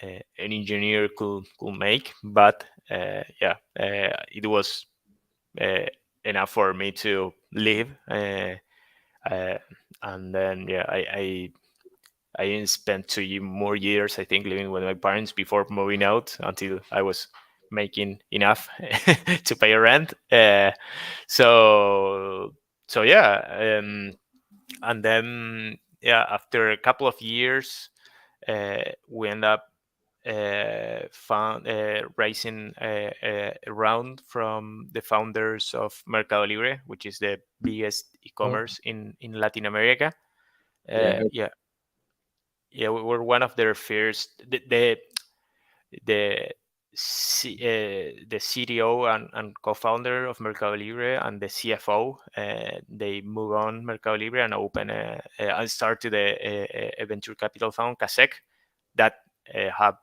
an engineer could make. But yeah, it was uh, enough for me to live. Uh, and then yeah, I didn't spend more years, I think, living with my parents before moving out, until I was making enough to pay rent. So yeah, and then yeah, after a couple of years, we end up found raising a round from the founders of Mercado Libre, which is the biggest Oh, e-commerce in Latin America. yeah, I heard. Yeah, yeah, we were one of their first. The the CTO and co-founder of Mercado Libre, and the CFO, they move on Mercado Libre and open and started a venture capital fund, Casec, that have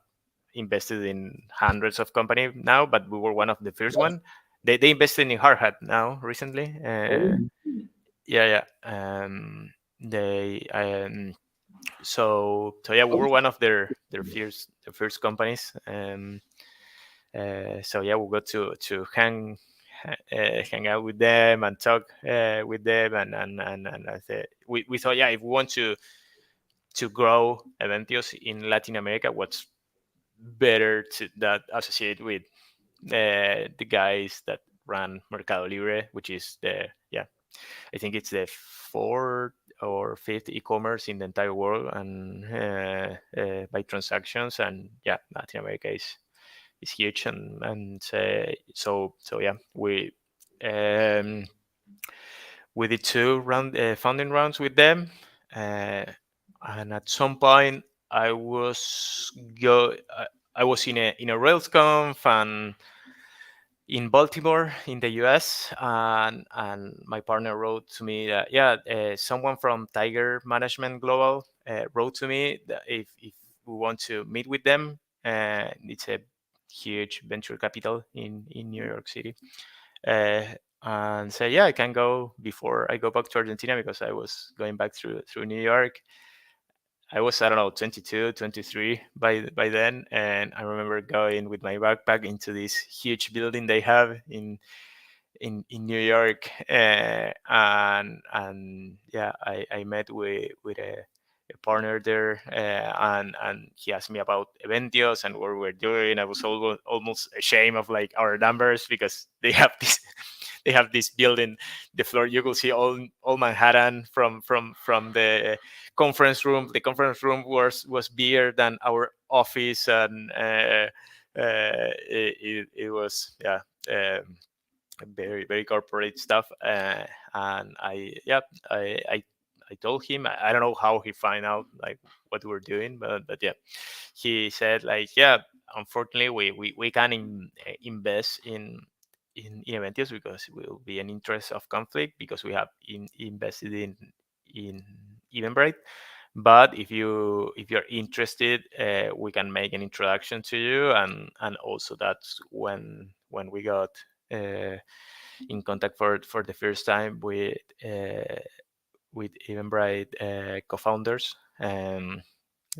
invested in hundreds of companies now, but we were one of the first one. They invested in Hard Hat now recently. Oh, Yeah, yeah. They so yeah, we were one of their first companies. So yeah, we got to hang out with them and talk with them. And I said, we thought, yeah, if we want to grow Eventios in Latin America, what's better to that associate with the guys that run Mercado Libre, which is the, yeah, I think it's the fourth or fifth e-commerce in the entire world, and by transactions. And yeah, Latin America is huge. And so yeah, um, we did two funding rounds with them. uh, and at some point, I was go I was in a RailsConf and in Baltimore in the US, and my partner wrote to me that, yeah, someone from Tiger Management Global wrote to me that if we want to meet with them. It's a huge venture capital in New York City. uh, and say, yeah, I can go before I go back to Argentina, because I was going back through New York. I was, I don't know, 22, 23 by then. And I remember going with my backpack into this huge building they have in New York. And yeah, I met with a partner there, and he asked me about Eventios and what we were doing. I was almost ashamed of like our numbers, because they have this they have this building, the floor you could see all Manhattan from the conference room. The conference room was bigger than our office. And it was, yeah, very corporate stuff. And I, yeah, I I told him. I don't know how he find out like what we're doing, but yeah, he said like, yeah, unfortunately we can invest in Eventios because it will be an interest of conflict because we have invested in Eventbrite. But if you're interested, we can make an introduction to you, and also that's when we got uh, in contact for the first time with Eventbrite co-founders.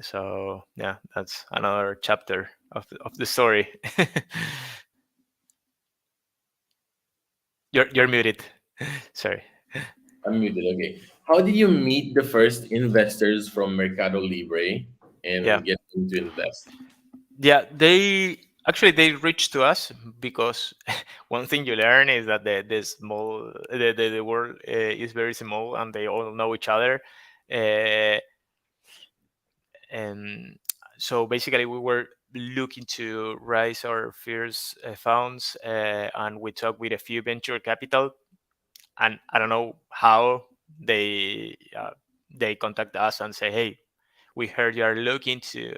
So yeah, that's another chapter of the story. You're muted. Sorry. I'm muted. Okay. How did you meet the first investors from Mercado Libre Yeah. and get them to invest? Yeah, they reached to us because one thing you learn is that the world is very small and they all know each other. uh, and so basically we were looking to raise our first funds, and we talked with a few venture capital, and I don't know how they contact us and say, hey, we heard you are looking to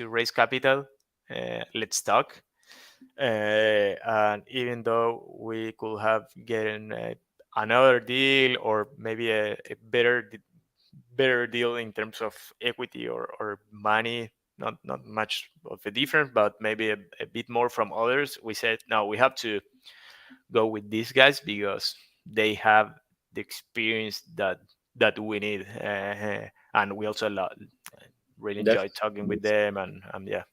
raise capital, let's talk. And even though we could have gotten another deal or maybe a better deal in terms of equity or money, not much of a difference, but maybe a bit more from others, we said no, we have to go with these guys because they have the experience that we need, and we also really That's, enjoyed talking with them, and yeah,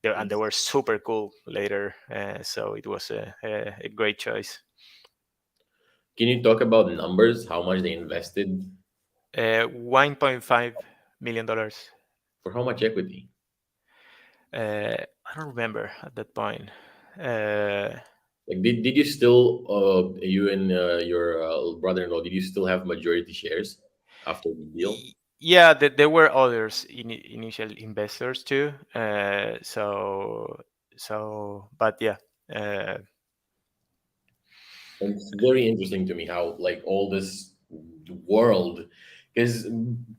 they were super cool later. So it was a great choice. can you talk about numbers? How much they invested? $1.5 million. For how much equity? I don't remember at that point. Uh, Like, did you still, you and your brother-in-law, did you still have majority shares after the deal? yeah, there were others initial investors too. But yeah. Uh, And it's very interesting to me how like all this world, because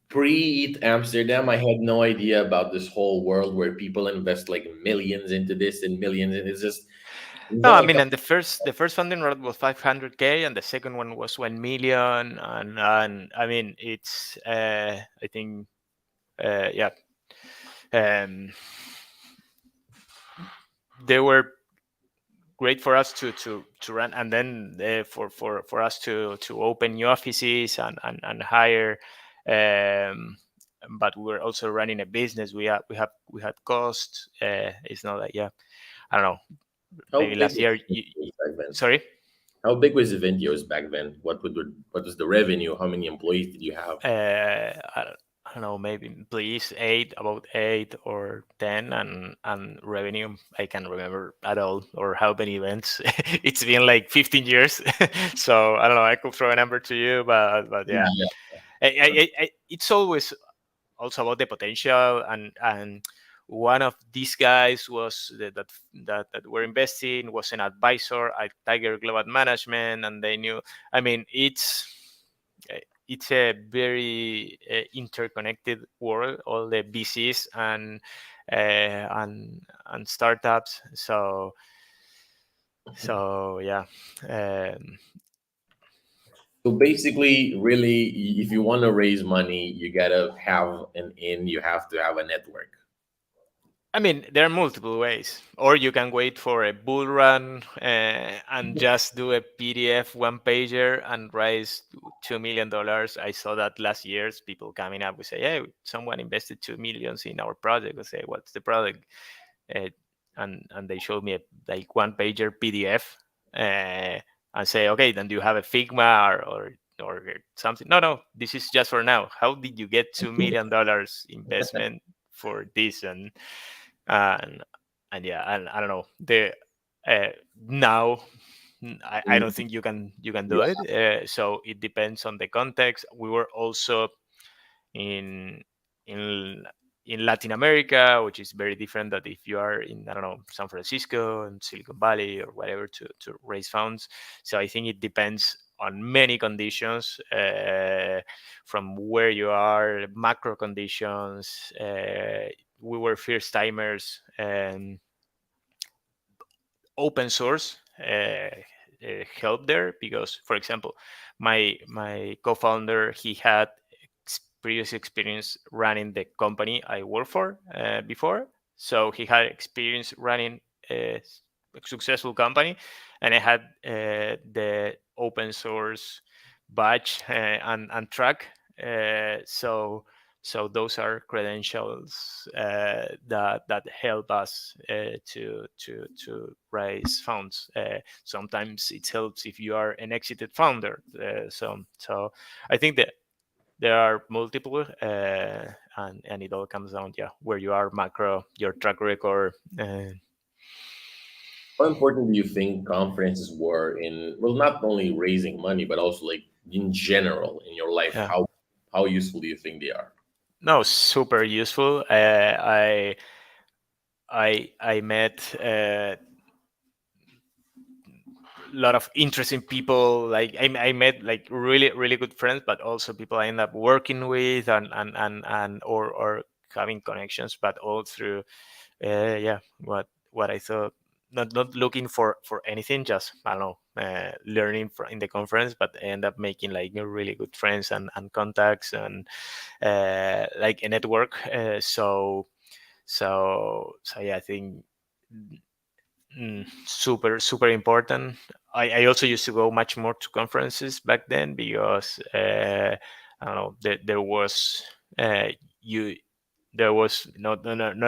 pre Amsterdam, I had no idea about this whole world where people invest like millions into this and millions, and it's just no, until I I mean, come. and the first funding round was 500K, and the second one was 1 million, and I mean, it's I think yeah, um, they were great for us to run, and then for us to open new offices and hire. Um, but we were also running a business. We had costs. It's not like, yeah, I don't know. How Maybe big last was year. Eventios back then? Sorry. How big was Eventios back then? What was the revenue? How many employees did you have? I don't know, maybe please about 8 or 10, and revenue I can't remember at all, or how many events. It's been like 15 years, so I don't know. I could throw a number to you, but Yeah, yeah, yeah. it's always also about the potential, and one of these guys was that were investing was an advisor at Tiger Global Management, and they knew. I mean, it's a very interconnected world, all the VCs and startups. So yeah. um, So basically, really, if you want to raise money, you gotta have an in. You have to have a network. I mean, there are multiple ways, or you can wait for a bull run and just do a PDF one pager and raise $2 million. I saw that last year's people coming up would say, "Hey, someone invested 2 millions in our project." I say, "What's the product?" Uh, and they showed me a like one pager PDF, and say, "Okay, then do you have a Figma or something?" No, no, this is just for now. How did you get $2 million investment for this? And and yeah, and I don't know, the now I don't think you can do Yeah. it. So it depends on the context. We were also in in in Latin America, which is very different that if you are in, I don't know, San Francisco and Silicon Valley or whatever, to raise funds. So I think it depends on many conditions, from where you are, macro conditions. We were first timers, and open source help there, because, for example, my co-founder, he had previous experience running the company I worked for before, so he had experience running a successful company, and I had the open source badge and track. So those are credentials that help us to raise funds. Sometimes it helps if you are an exited founder. So I think that there are multiple, and it all comes down, yeah, where you are, macro, your track record. How important do you think conferences were in, well, not only raising money, but also like in general in your life? Yeah, How useful do you think they are? no, super useful. I met lot of interesting people. Like I met like really good friends, but also people I end up working with, and or having connections, but all through yeah, what I thought, not looking for anything, just I don't know, learning in the conference, but I end up making like really good friends and contacts, and like a network. So yeah, I think super important. I also used to go much more to conferences back then, because I don't know, uh, you there was not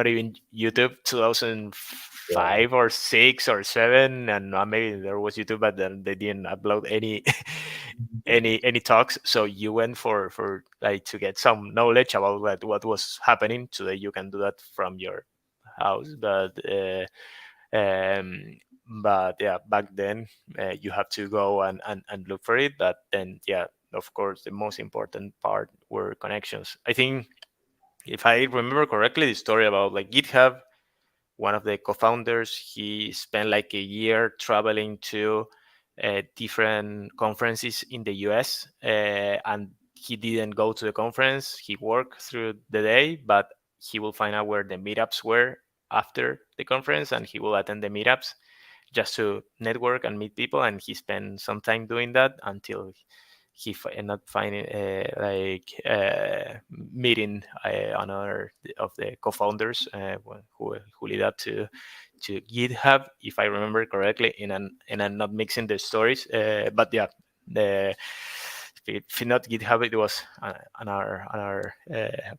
even YouTube, Yeah. 2005 or 6 or 7, and maybe there was YouTube, but then they didn't upload any any talks. So you went for like to get some knowledge about what was happening. Today you can do that from your house, um, but yeah, back then you have to go and look for it. But then, yeah, of course, the most important part were connections. I think, if I remember correctly, the story about like GitHub, one of the co-founders, he spent like a year traveling to different conferences in the US, and he didn't go to the conference. He worked through the day, but he will find out where the meetups were after the conference, and he will attend the meetups just to network and meet people. And he spent some time doing that until he ended up finding meeting another of the co-founders, who lead up to GitHub, if I remember correctly. And I'm not mixing the stories, but yeah, the if not GitHub, it was another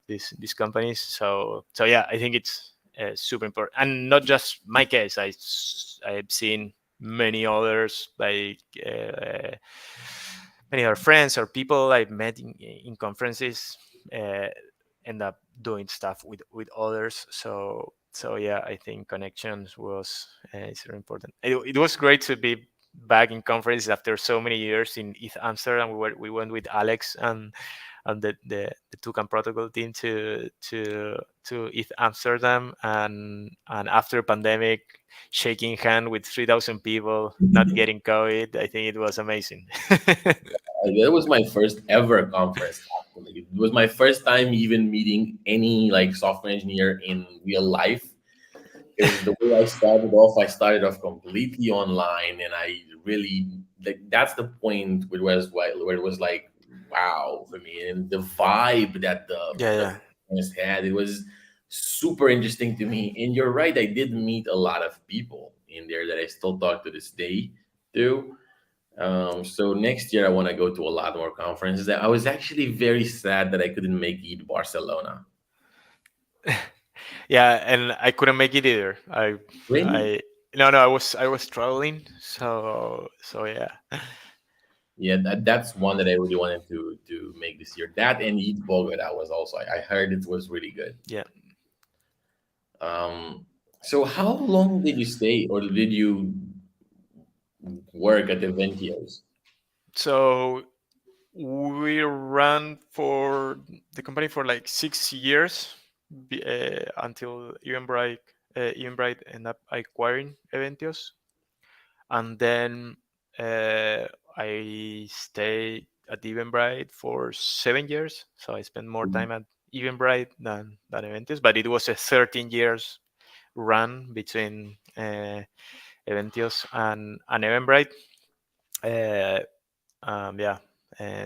these companies. So yeah, I think it's super important, and not just my case. I've seen many others, like many other friends or people I've met in conferences, uh, end up doing stuff with others. So yeah, I think connections was is very important. It was great to be back in conferences after so many years in East Amsterdam. We went with Alex and the Toucan Protocol team to East Amsterdam, and after pandemic, shaking hand with 3,000 people, not getting COVID. I think it was amazing. That was my first ever conference. Actually, it was my first time even meeting any like software engineer in real life. Because the way I started off completely online, and I really like that's the point where it was like wow for me, and the vibe that the Yeah, conference had, it was super interesting to me. And you're right, I did meet a lot of people in there that I still talk to this day too. So next year I want to go to a lot more conferences. I was actually very sad that I couldn't make it Barcelona. yeah. Yeah, and I couldn't make it either. Really? I no, I was traveling, so yeah. Yeah, that's one that I really wanted to make this year. That and Eat Bogota was also. I heard it was really good. Yeah. Um, so how long did you stay, or did you work at Eventios? So we ran for the company for like 6 years, until Eventbrite ended up acquiring Eventios. And then I stayed at Eventbrite for 7 years. So I spent more Mhm. time at Eventbrite than Eventios, but it was a 13 years run between Eventios and Eventbrite. Uh, yeah,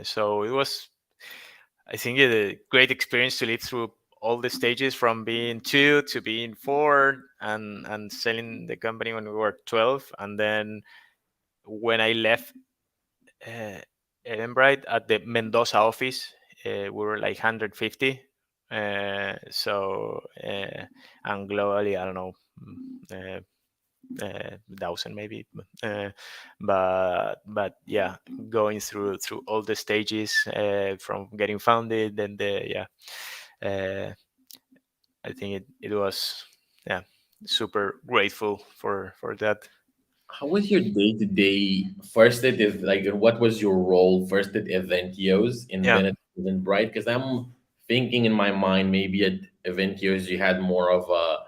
so it was, I think, a great experience to live through all the stages from being two to being four, and selling the company when we were 12, and then when I left uh, Eventbrite at the Mendoza office, we were like 150. And globally, I don't know, uh, thousand maybe. uh, but yeah, going through all the stages, from getting founded, and uh, I think it was, yeah, super grateful for that. How was your day to day first at like what was your role first at Eventios and Yeah. then at Eventbrite? Because I'm thinking in my mind maybe at Eventios you had more of a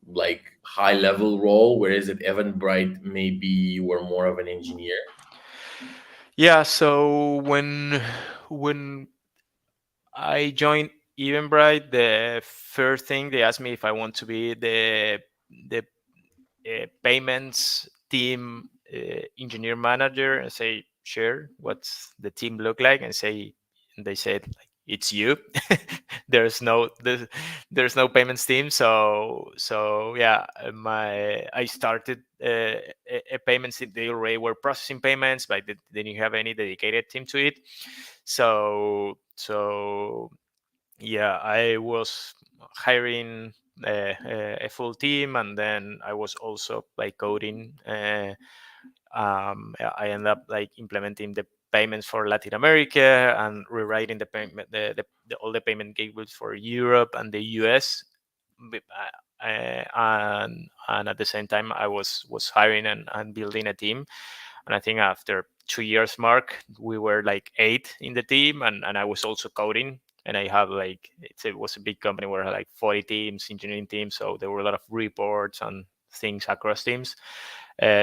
like high level role, whereas at Eventbrite maybe you were more of an engineer. Yeah, so when I joined Eventbrite, the first thing they asked me if I want to be the payments team engineer manager. And say, sure, what's the team look like? And they said, like, it's you. there's no there's no payments team. So yeah, my I started a payments team. They already were processing payments, but they didn't have any dedicated team to it. So yeah, I was hiring a full team, and then I was also like coding. I ended up like implementing the payments for Latin America and rewriting the payment, all the payment gateways for Europe and the US. And at the same time, I was hiring and building a team. And I think after 2 years mark, we were like 8 in the team, and I was also coding. And I have like, it was a big company where I had like 40 teams, engineering teams, so there were a lot of reports and things across teams.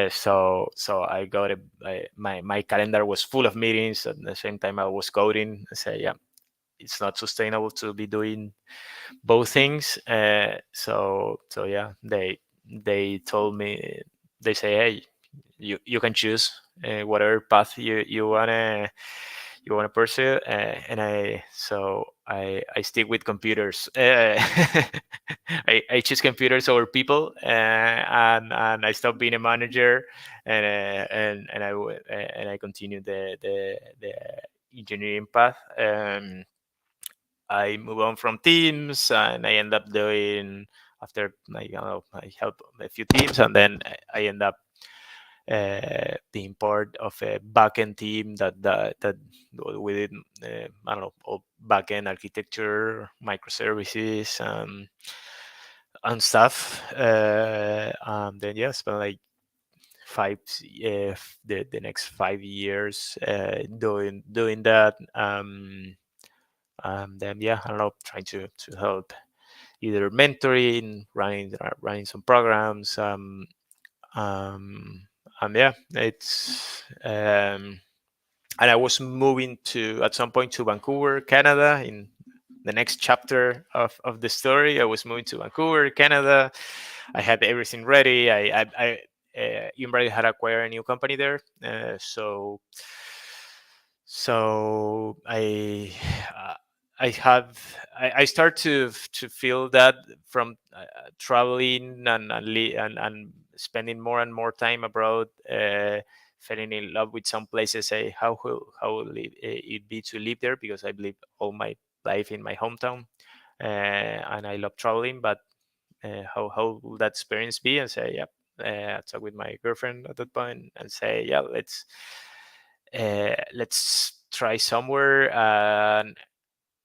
So I got my calendar was full of meetings. At the same time, I was coding. I say, yeah, it's not sustainable to be doing both things. So yeah, they told me, they say, hey, you can choose whatever path you wanna pursue. And I stick with computers. I choose computers over people, and I stopped being a manager, and I continued the engineering path. I move on from teams, and I end up doing, after I, don't know, I help a few teams, and then I end up being part of a backend team that we did, I don't know, all backend architecture, microservices, and stuff. Then yeah, spent like the next 5 years doing that. Then yeah, I don't know, trying to help, either mentoring, running some programs. Yeah, it's and I was moving to, at some point, to Vancouver, Canada. In the next chapter of the story, I was moving to Vancouver, Canada. I had everything ready. Embraer had acquired a new company there, so uh, I start to feel that from traveling and spending more and more time abroad, falling in love with some places. Say, how will it be to live there, because I've lived all my life in my hometown, and I love traveling. But how will that experience be? And say, yeah, talk with my girlfriend at that point and say, yeah, let's try somewhere.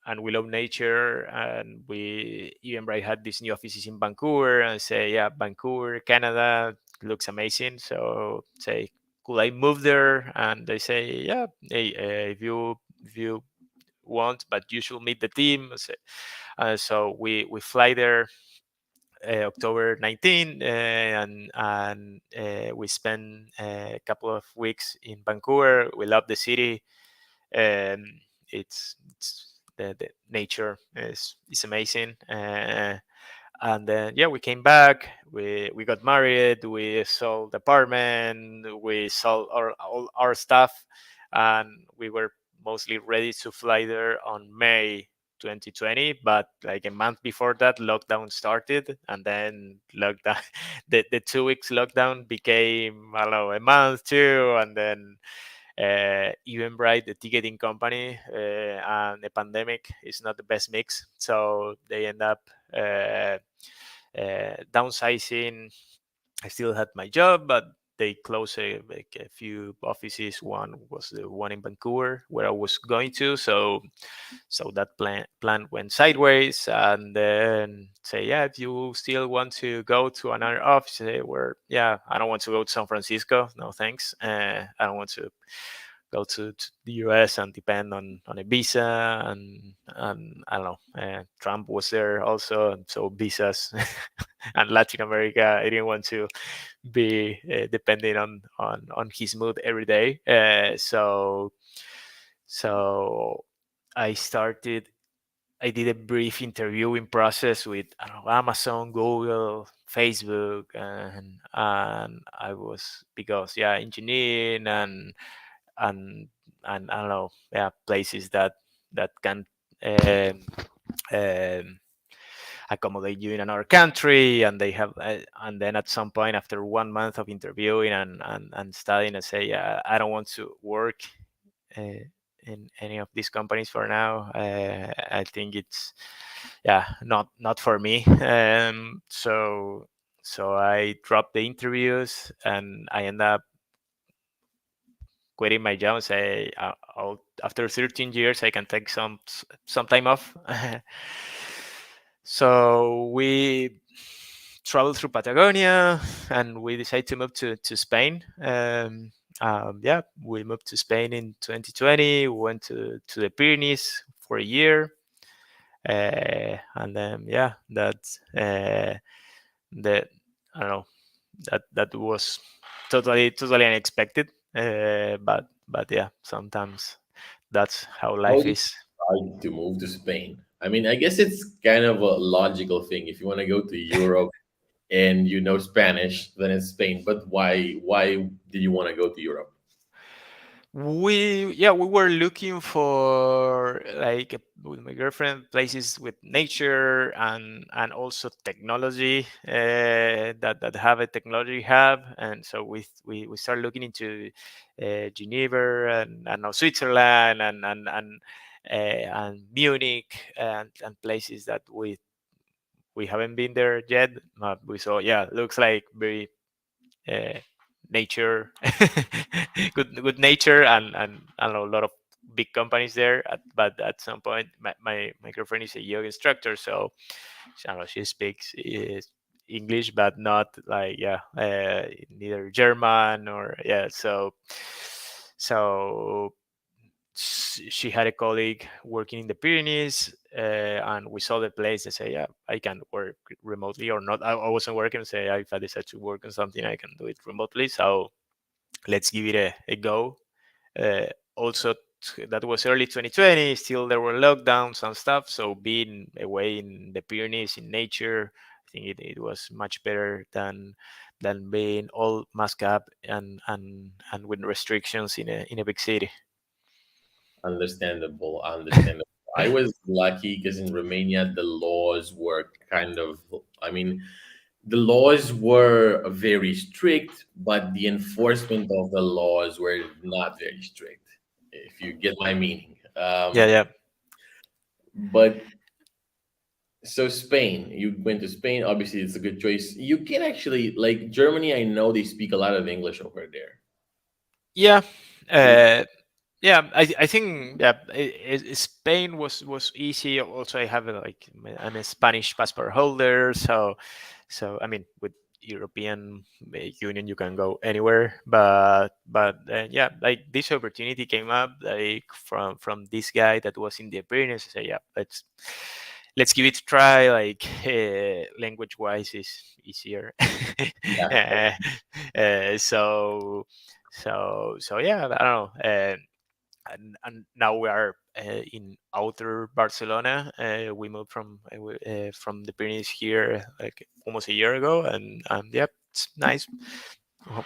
And we love nature, and we, even Bright, had these new offices in Vancouver, and say, yeah, Vancouver, Canada looks amazing. So say, could I move there? And they say, yeah, hey, if you want, but you should meet the team. So we fly there, October 19, and we spent a couple of weeks in Vancouver. We love the city. It's the nature is amazing. And then yeah, we came back. We got married. We sold the apartment. We sold all our stuff, and we were mostly ready to fly there on May 2020. But like a month before that, lockdown started, and then lockdown, the 2 weeks lockdown became, I don't know, a month too, and then Eventbrite, the ticketing company, and the pandemic is not the best mix. So they end up downsizing. I still had my job, but they closed like a few offices. One was the one in Vancouver where I was going to. So that plan went sideways, and then say, yeah, if you still want to go to another office, where, yeah, I don't want to go to San Francisco. No, thanks. I don't want to go to the US and depend on a visa, and I don't know. Trump was there also, so visas and Latin America. I didn't want to be depending on his mood every day. So I started. I did a brief interviewing process with, I don't know, Amazon, Google, Facebook, and I was, because yeah, engineering and and I don't know, yeah, places that can um, um, accommodate you in another country, and they have and then at some point after 1 month of interviewing and studying, I say, yeah, I don't want to work uh, in any of these companies for now. I think it's, yeah, not for me. So I dropped the interviews, and I end up quitting my job and say, after 13 years, I can take some time off. So we traveled through Patagonia, and we decided to move to Spain. Yeah, we moved to Spain in 2020. We went to the Pyrenees for a year. And then, yeah, that's the, I don't know, that was totally unexpected. But yeah, sometimes that's how How life did you is. decide to move to Spain? I mean, I guess it's kind of a logical thing. If you want to go to Europe and you know Spanish, then it's Spain. But why did you want to go to Europe? We were looking for, like, with my girlfriend, places with nature and also technology, that have a technology hub. And so we started looking into Geneva and now Switzerland and Munich, and places that we haven't been there yet. We saw, yeah, looks like very uh, nature, good nature, and I don't know, a lot of big companies there. But at some point, my girlfriend is a yoga instructor, so I don't know, she speaks English, but not like, yeah, neither German or, yeah. So she had a colleague working in the Pyrenees, and we saw the place and say, yeah, I can work remotely or not. I wasn't working, say, if I decide to work on something, I can do it remotely. So let's give it a go. Uh, Also, that was early 2020. Still, there were lockdowns and stuff. So being away in the Pyrenees in nature, I think it was much better than being all masked up and with restrictions in a big city. Understandable, understandable. I was lucky because in Romania the laws were kind of, I mean, the laws were very strict, but the enforcement of the laws were not very strict, if you get my meaning. Yeah, yeah. But so Spain, you went to Spain. Obviously, it's a good choice. You can actually like Germany. I know they speak a lot of English over there. Yeah, Is uh, yeah. I think, yeah, Spain was easy. Also, I have I'm a Spanish passport holder, so I mean, with European Union, you can go anywhere. But yeah, like this opportunity came up, like from this guy that was in the appearance. I say, yeah, let's give it a try. Like language wise is easier. Yeah. uh, so yeah, I don't know. And now we are in outer Barcelona. We moved from the Pyrenees here like almost a year ago, and yep, it's nice.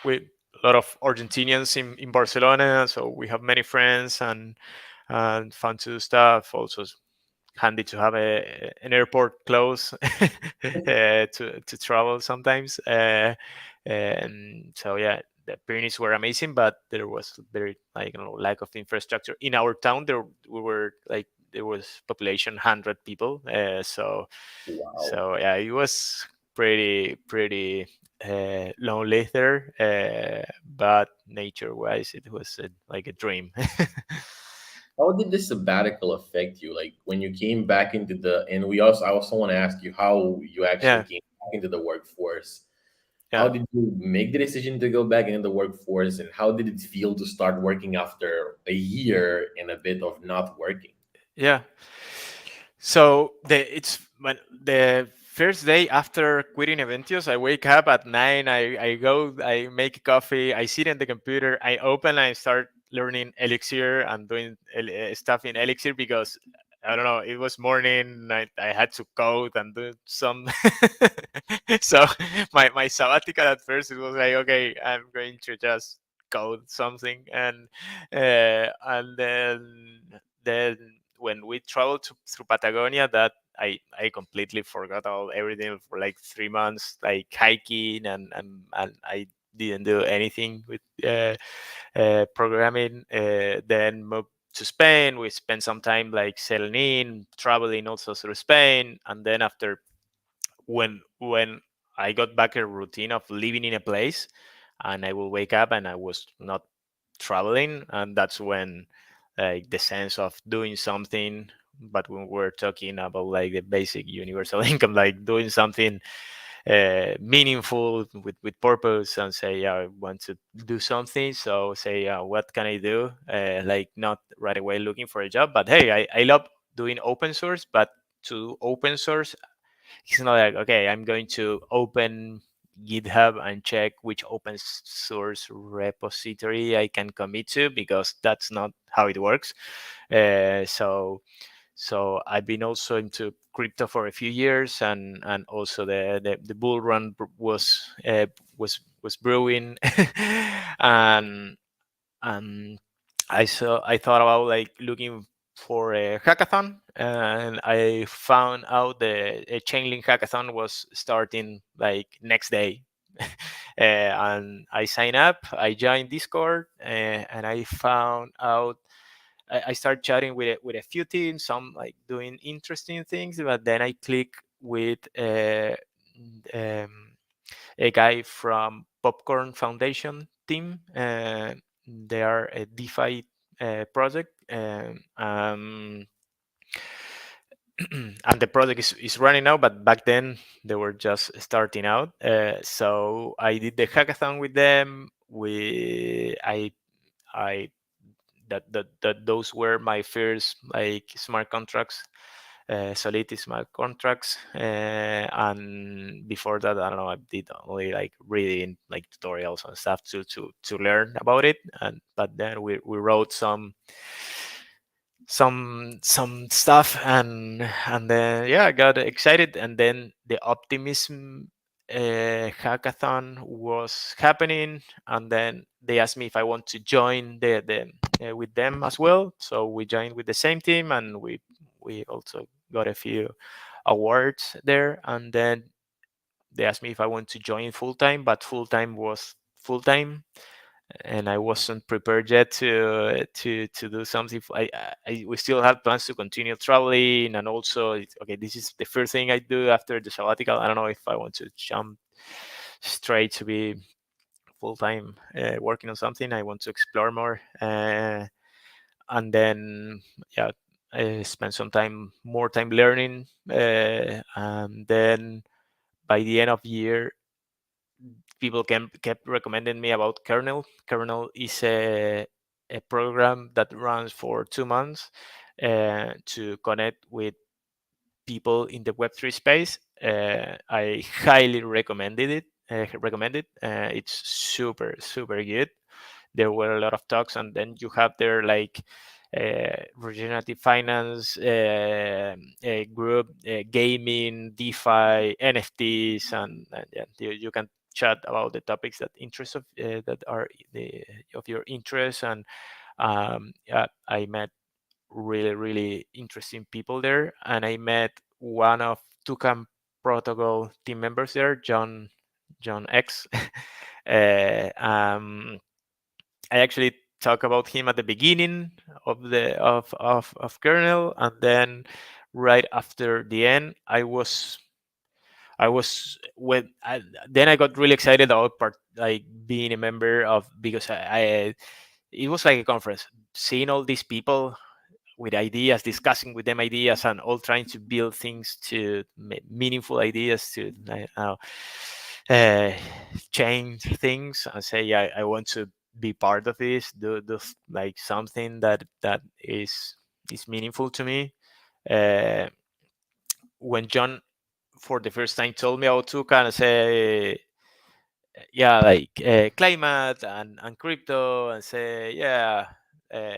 We a lot of Argentinians in Barcelona, so we have many friends and fun to do stuff. Also, it's handy to have an airport close to travel sometimes. And so yeah, the Pyrenees were amazing, but there was very like lack of infrastructure in our town. We were like there was population 100 people. Wow. So yeah, it was pretty lonely there. But nature wise, it was like a dream. How did this sabbatical affect you? Like when you came back into the, and I also want to ask you how you actually Yeah, came back into the workforce. How yeah. did you make the decision to go back into the workforce, and how did it feel to start working after a year and a bit of not working? Yeah. So it's when the first day after quitting Eventios, I wake up at 9. I go, I make coffee, I sit in the computer, I open, I start learning Elixir and doing stuff in Elixir because I don't know, it was morning. I had to code and do some. So my sabbatical at first it was like, okay, I'm going to just code something, and then when we traveled through Patagonia, that I completely forgot all everything for like 3 months, like hiking, and I didn't do anything with programming. Then moved to Spain. We spent some time like settling in, traveling also through Spain, and then after when I got back a routine of living in a place, and I will wake up and I was not traveling, and that's when like the sense of doing something. But when we're talking about like the basic universal income, like doing something meaningful with purpose, and say, yeah, I want to do something. So say, what can I do? Like not right away looking for a job, but hey, I love doing open source, but to open source, it's not like, okay, I'm going to open GitHub and check which open source repository I can commit to, because that's not how it works. So I've been also into crypto for a few years, and also the bull run was brewing, and and I thought about like looking for a hackathon, and I found out the a Chainlink hackathon was starting like next day. And I signed up, I joined Discord, and I found out I started chatting with a few teams, some like doing interesting things, but then I click with um, a guy from Popcorn Foundation team. They are a DeFi project, and the project is running now. But back then they were just starting out. So I did the hackathon with them. I that those were my first like smart contracts, Solidity smart contracts, and before that, I don't know, I did only like reading like tutorials and stuff to learn about it. And but then we wrote some stuff, and then yeah, I got excited. And then the optimism hackathon was happening, and then they asked me if I want to join the with them as well. So we joined with the same team, and we also got a few awards there. And then they asked me if I want to join full time, but full time was full time, and I wasn't prepared yet to do something. We still had plans to continue traveling, and also okay, this is the first thing I do after the sabbatical. I don't know if I want to jump straight to be full time working on something. I want to explore more, and then yeah, I spent some time more time learning, and then by the end of year people kept recommending me about Kernel. Kernel is a program that runs for 2 months to connect with people in the Web3 space. I highly recommended it. Recommend it. It's super super good. There were a lot of talks, and then you have their like regenerative finance group, gaming, DeFi, NFTs, and yeah, you can chat about the topics that interest of that are of your interest. And yeah, I met really really interesting people there, and I met one of Toucan Protocol team members there, John X. Um, I actually talk about him at the beginning of kernel, and then right after the end, I was with then I got really excited about like being a member of, because I it was like a conference, seeing all these people with ideas, discussing with them ideas, and all trying to build things to meaningful ideas to uh, change things and say, yeah, I want to be part of this, do like something that is meaningful to me. Uh, when John for the first time told me how to kind of say, yeah, like climate and crypto, and say, yeah, uh,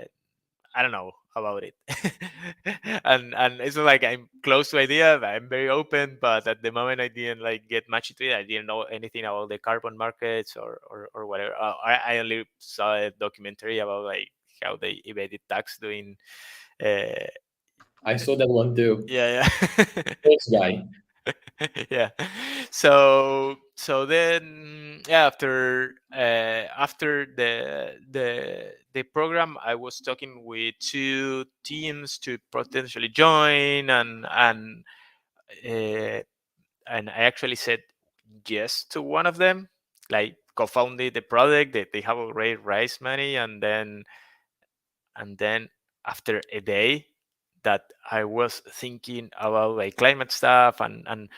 I don't know about it. And it's not like I'm close to idea. I'm very open, but at the moment I didn't like get much into it. I didn't know anything about the carbon markets or whatever. I only saw a documentary about like how they evaded tax doing. Uh, I saw that one too. yeah, Thanks, guy. yeah, yeah. So then yeah, after the program, I was talking with two teams to potentially join, uh, and I actually said yes to one of them, like co-founded the project that they have already raised money. And then after a day that I was thinking about like climate stuff, and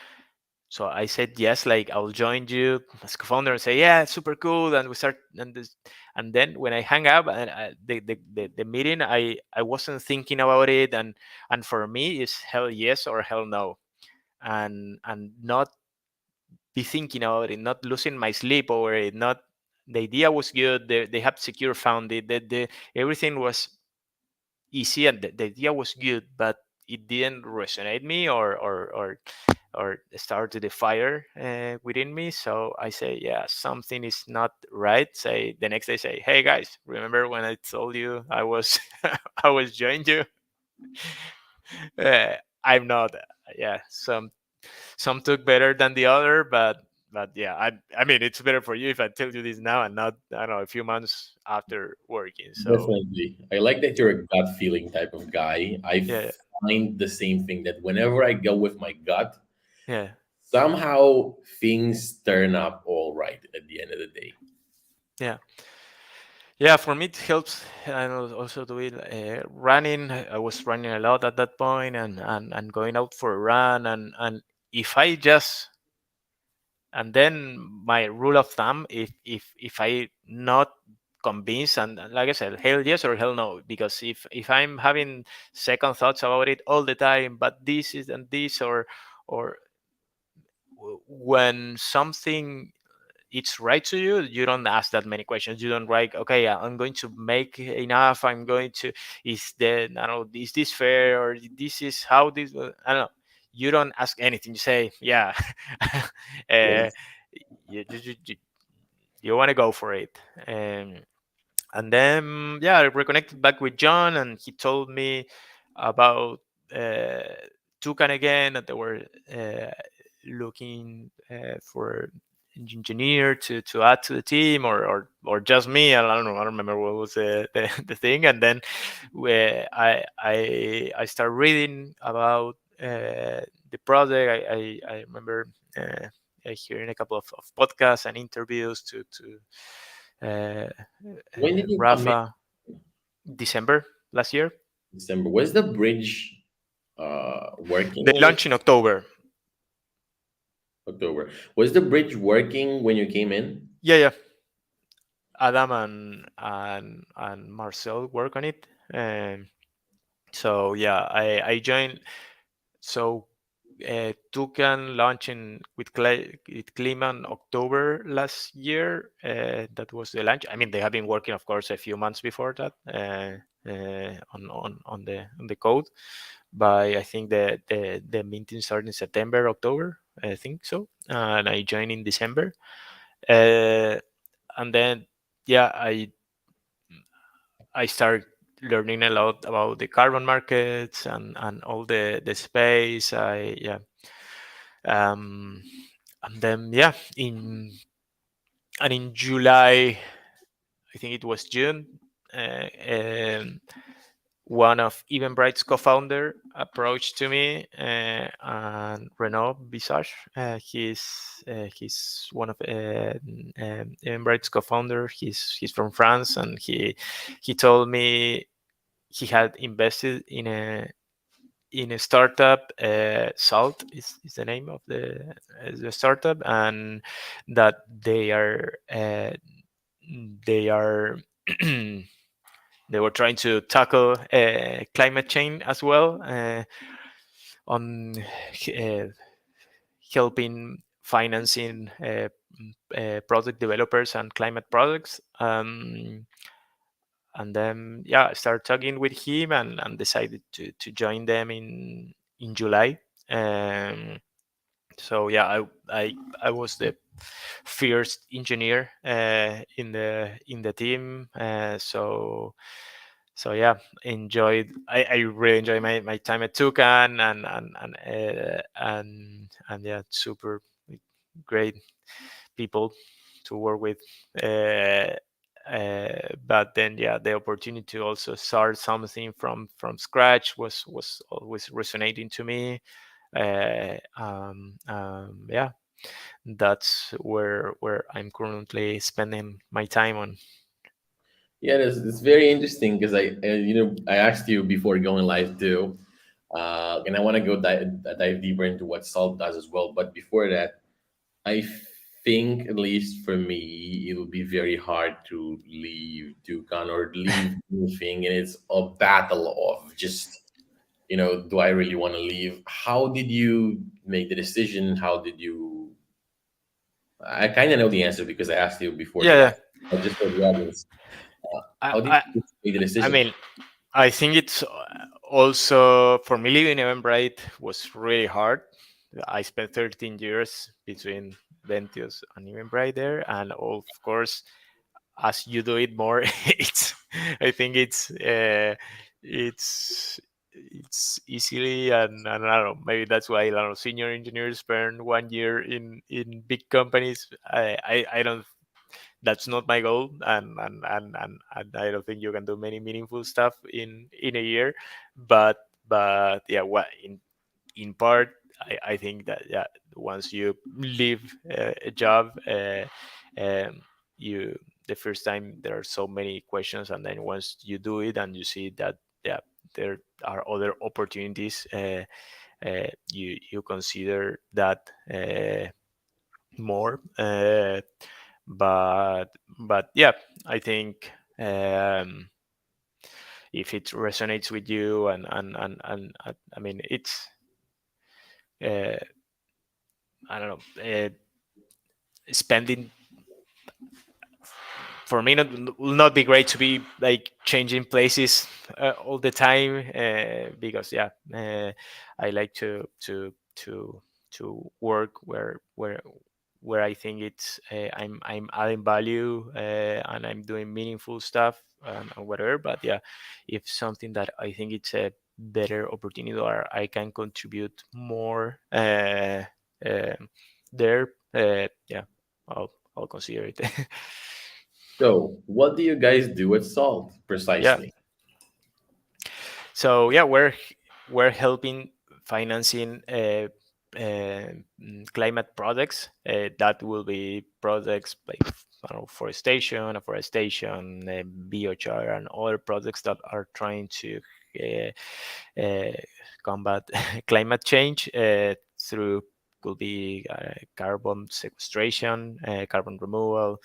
so I said yes, like I'll join you as co-founder, and say yeah, super cool, and we start. And then when I hang up and the meeting, I wasn't thinking about it, and for me it's hell yes or hell no, and not be thinking about it, not losing my sleep over it. Not, the idea was good, they have secure founded, the everything was easy, and the idea was good, but it didn't resonate me or started a fire within me. So I say, yeah, something is not right. Say the next day, say, hey guys, remember when I told you I was I was joining you? uh, I'm not. Yeah, some took better than the other, but yeah, I mean, it's better for you if I tell you this now and not, I don't know, a few months after working. So Definitely. I like that you're a gut feeling type of guy. I yeah, find the same thing that whenever I go with my gut, yeah, somehow things turn up all right at the end of the day. yeah. Yeah, for me it helps. I know also do it running. I was running a lot at that point, and going out for a run, and if I just, and then my rule of thumb, if I not convinced, and like I said, hell yes or hell no, because if I'm having second thoughts about it all the time, but this is and this, or when something it's right to you, you don't ask that many questions. You don't write, okay, I'm going to make enough, I'm going to, is the, I don't know, is this fair, or this is how this I don't know. You don't ask anything, you say yeah. uh, Yes. you want to go for it. And then yeah, I reconnected back with John, and he told me about uh, Toucan again, that they were looking for engineer to add to the team, or just me. I don't know. I don't remember what was the thing. And then I started reading about the project. I remember hearing a couple of podcasts and interviews to uh, When did you come in? Rafa. December last year. December. Was the bridge They working when you launched in October. October? Was the bridge working when you came in? Yeah, yeah. Adam and Marcel work on it. And so yeah, I joined. So Toucan launching with Klima in October last year. That was the launch. I mean, they have been working, of course, a few months before that on the code. By I think the minting started in September, October. I think so, and I joined in December. And then yeah, I started learning a lot about the carbon markets and all the space. I yeah um, and then yeah in July, I think it was June, um, one of Eventbrite's co-founder approached to me, and Renaud Visage. He's one of Eventbrite's co-founder. He's from France, and he told me he had invested in a startup. Salt is the name of the startup, and that they are they were trying to tackle climate change as well, on uh, helping financing product developers and climate products. And then yeah, I started talking with him and decided to join them in July. Um, so yeah, I was the first engineer in the team. So yeah, I really enjoy my time at Toucan, and yeah, super great people to work with. Uh, but then yeah, the opportunity to also start something from scratch was always resonating to me. Yeah, that's where I'm currently spending my time on. Yeah, it's very interesting because I asked you before going live too, and I want to dive deeper into what Salt does as well. But before that, I think, at least for me, it will be very hard to leave Dukan or leave anything, and it's a battle of just, do I really want to leave? How did you make the decision? How did you? I kind of know the answer because I asked you before the Yeah, live, but just for the audience, uh, I how did I, you make the I decision? mean, I think it's also for me living in Eventbrite was really hard. I spent 13 years between Ventios and Eventbrite there, and of course, as you do it more, it's I think it's it's easily, and I don't know, maybe that's why a lot of senior engineers spend 1 year in big companies. I don't, that's not my goal, and I don't think you can do many meaningful stuff in a year. But yeah, what in part, I think that yeah, once you leave a job, um, you the first time there are so many questions, and then once you do it and you see that yeah, there are other opportunities, you consider that more. But yeah, I think if it resonates with you, and I mean it's uh, I don't know, spending for me will not be great to be like changing places all the time, because yeah, I like to work where I think it's I'm adding value, and I'm doing meaningful stuff, and whatever. But yeah, if something that I think it's a better opportunity or I can contribute more there, yeah, I'll consider it. So, what do you guys do at Salt Yeah. precisely? So yeah, we're helping financing climate projects. That will be projects like I don't know, afforestation, biochar, and other projects that are trying to uh, combat climate change through could be carbon sequestration, carbon removal.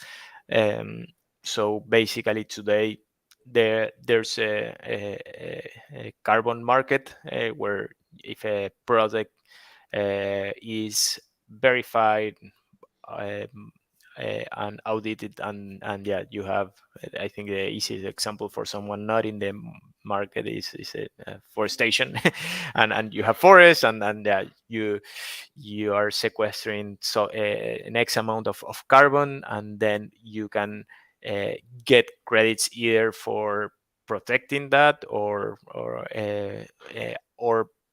Um, so basically, today there's a carbon market where if a project is verified, um, and audited, and yeah, you have, I think the easiest example for someone not in the market is a forestation. And you have forests, and yeah, you are sequestering so an X amount of carbon, and then you can uh, get credits either for protecting that, or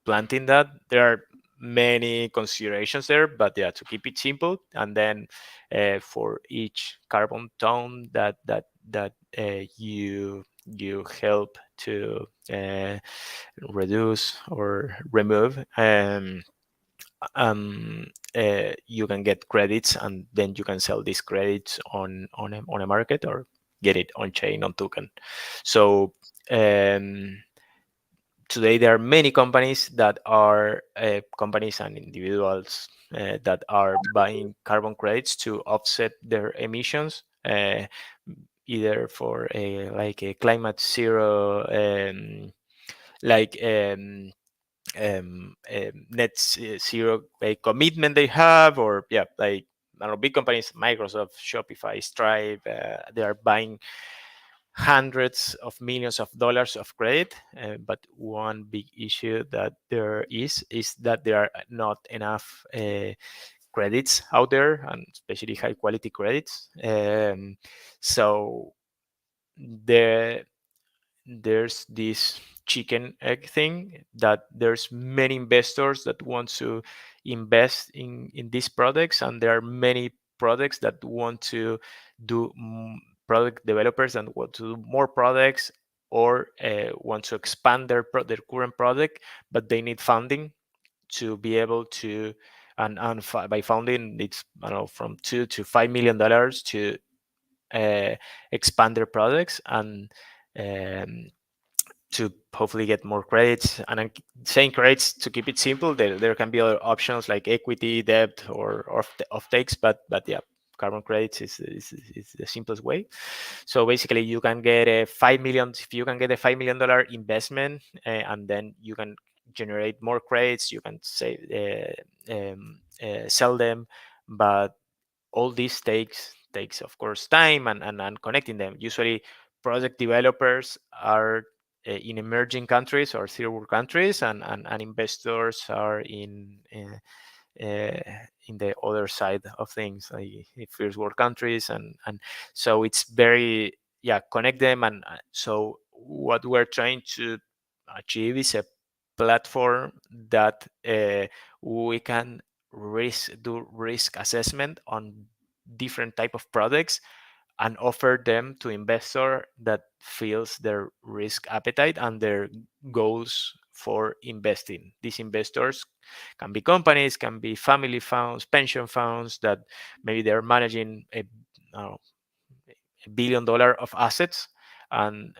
planting that. There are many considerations there, but yeah, to keep it simple, and then for each carbon ton that you help to reduce or remove, um, you can get credits, and then you can sell these credits on a market, or get it on chain, on token. So today there are many companies that are companies and individuals that are buying carbon credits to offset their emissions, either for a like a climate zero, like net zero a commitment they have, or yeah, like, I don't know, big companies, Microsoft, Shopify, Stripe, they are buying hundreds of millions of dollars of credit. But one big issue that there is that there are not enough credits out there, and especially high quality credits. So the there's this chicken egg thing, that there's many investors that want to invest in these products, and there are many products that want to do product developers and want to do more products, or want to expand their current product, but they need funding to be able to, and by funding it's, I don't know, from $2 to $5 million to uh, expand their products, and um, to hopefully get more credits. And I'm saying credits to keep it simple. There can be other options like equity, debt, or off takes, but yeah, carbon credits is the simplest way. So basically, you can get a 5 million. If you can get a $5 million investment, and then you can generate more credits, you can say sell them, but all this takes of course time, and connecting them. Usually project developers are in emerging countries or third world countries, and investors are uh, in the other side of things, like in first world countries, and so it's very, yeah, connect them. And so what we're trying to achieve is a platform that we can do risk assessment on different type of products, and offer them to investor that feels their risk appetite and their goals for investing. These investors can be companies, can be family funds, pension funds that maybe they're managing $1 billion of assets, and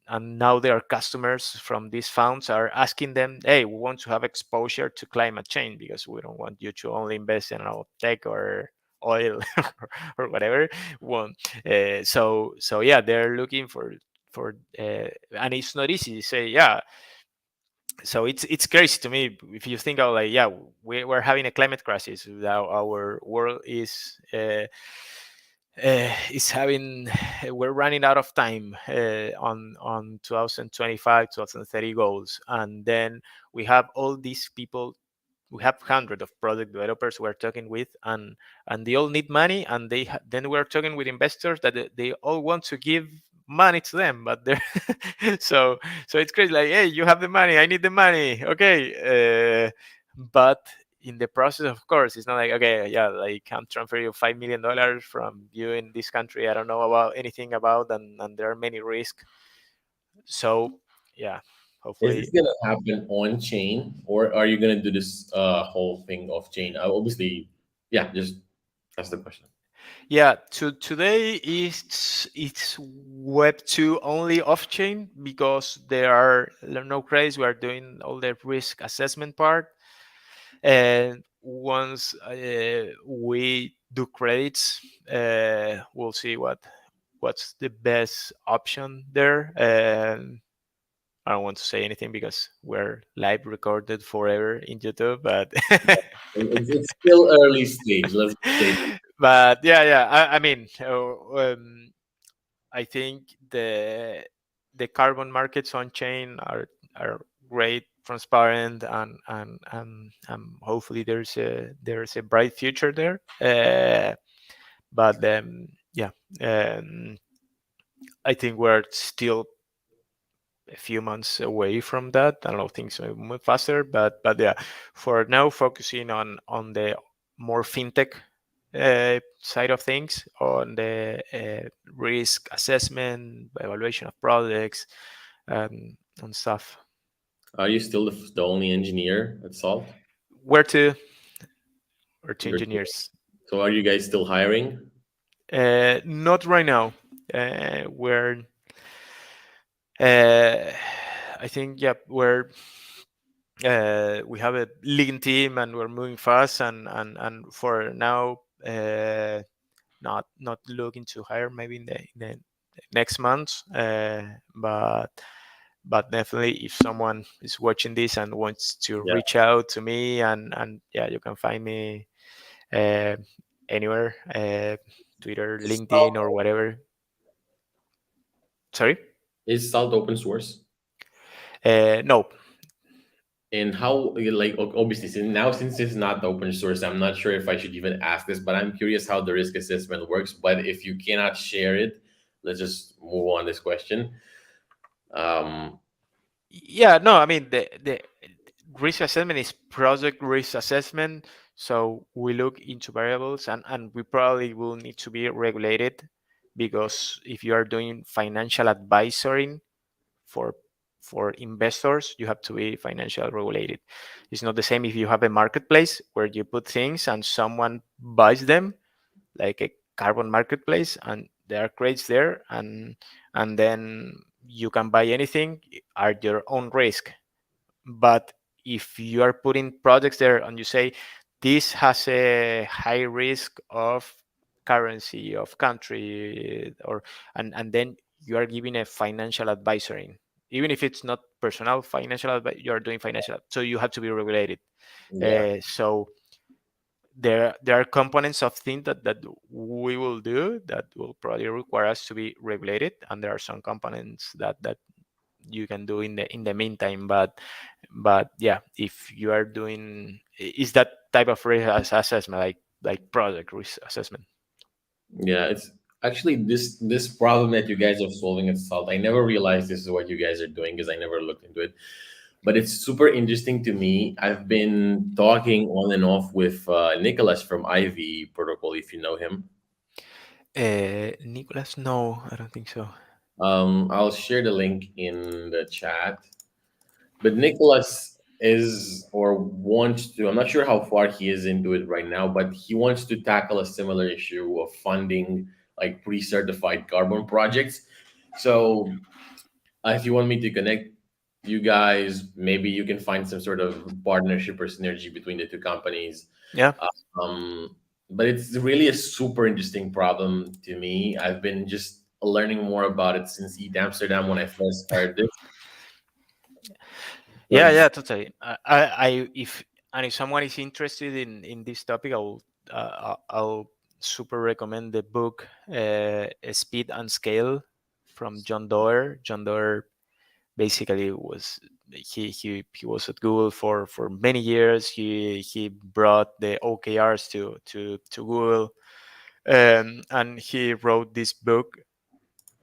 now their customers from these funds are asking them, hey, we want to have exposure to climate change, because we don't want you to only invest in tech or oil or whatever one. So yeah, they're looking for and it's not easy to say, yeah. So it's crazy to me if you think of, like, yeah, we're having a climate crisis. Now our world is having we're running out of time on 2025 2030 goals, and then we have all these people. We have hundreds of product developers we're talking with, and they all need money, and then we're talking with investors that they all want to give money to them, but they're so it's crazy, like, hey, you have the money, I need the money, okay. But in the process, of course, it's not like, okay, yeah, like, I'm transferring you $5 million from you in this country I don't know about anything about, and there are many risks. So yeah, Is hopefully. this gonna happen on chain, or are you gonna do this whole thing off chain? Obviously, yeah. Just that's the question. Yeah, today it's Web2 only off chain, because there are no credits. We are doing all the risk assessment part, and once we do credits, we'll see what's the best option there. I don't want to say anything because we're live recorded forever in YouTube, but It's still early stage. Let's just say that. but yeah, yeah. I mean, I think the carbon markets on chain are great, transparent, and hopefully there's a bright future there. But yeah, um, I think we're still a few months away from that. I don't know, things may move faster, but yeah, for now, focusing on the more fintech side of things, on the risk assessment, evaluation of products, and stuff. Are you still the only engineer at Salt? Where to? Or to You're, engineers? so are you guys still hiring? Not right now. We're uh, I think yeah, we have a lean team and we're moving fast, and for now, not looking to hire maybe in the next month, but definitely if someone is watching this and wants to Yeah. reach out to me, and yeah, you can find me uh, anywhere, Twitter, Is LinkedIn, or Salt, whatever. Sorry. is Salt open source? No. And how, like, obviously, since it's not open source, I'm not sure if I should even ask this, but I'm curious how the risk assessment works. But if you cannot share it, let's just move on this question. Um, Yeah, no, I mean the risk assessment is project risk assessment. So we look into variables, and we probably will need to be regulated, because if you are doing financial advisory for investors, you have to be financial regulated. It's not the same if you have a marketplace where you put things and someone buys them, like a carbon marketplace, and there are crates there, and then you can buy anything at your own risk. But if you are putting products there and you say this has a high risk of currency of country, or and then you are giving a financial advisory, even if it's not personal financial advice, you are doing financial, so you have to be regulated. yeah, So there are components of things that we will do that will probably require us to be regulated, and there are some components that you can do in the meantime. But yeah, if you are doing is that type of risk assessment, like project risk assessment. yeah. It's actually this problem that you guys are solving at Salt. I never realized this is what you guys are doing because I never looked into it. But it's super interesting to me. I've been talking on and off with Nicholas from Ivy Protocol, if you know him. Nicholas, no, I don't think so. I'll share the link in the chat. But Nicholas is or wants to, I'm not sure how far he is into it right now, but he wants to tackle a similar issue of funding like pre certified carbon projects. So if you want me to connect you guys, maybe you can find some sort of partnership or synergy between the two companies. Yeah. Um, but it's really a super interesting problem to me. I've been just learning more about it since Eat Amsterdam when I first heard this. Yeah, Was yeah, totally. If someone is interested in this topic, I'll super recommend the book, Speed and Scale, from John Doerr. John Doerr basically was he was at Google for many years. He brought the OKRs to Google, and he wrote this book.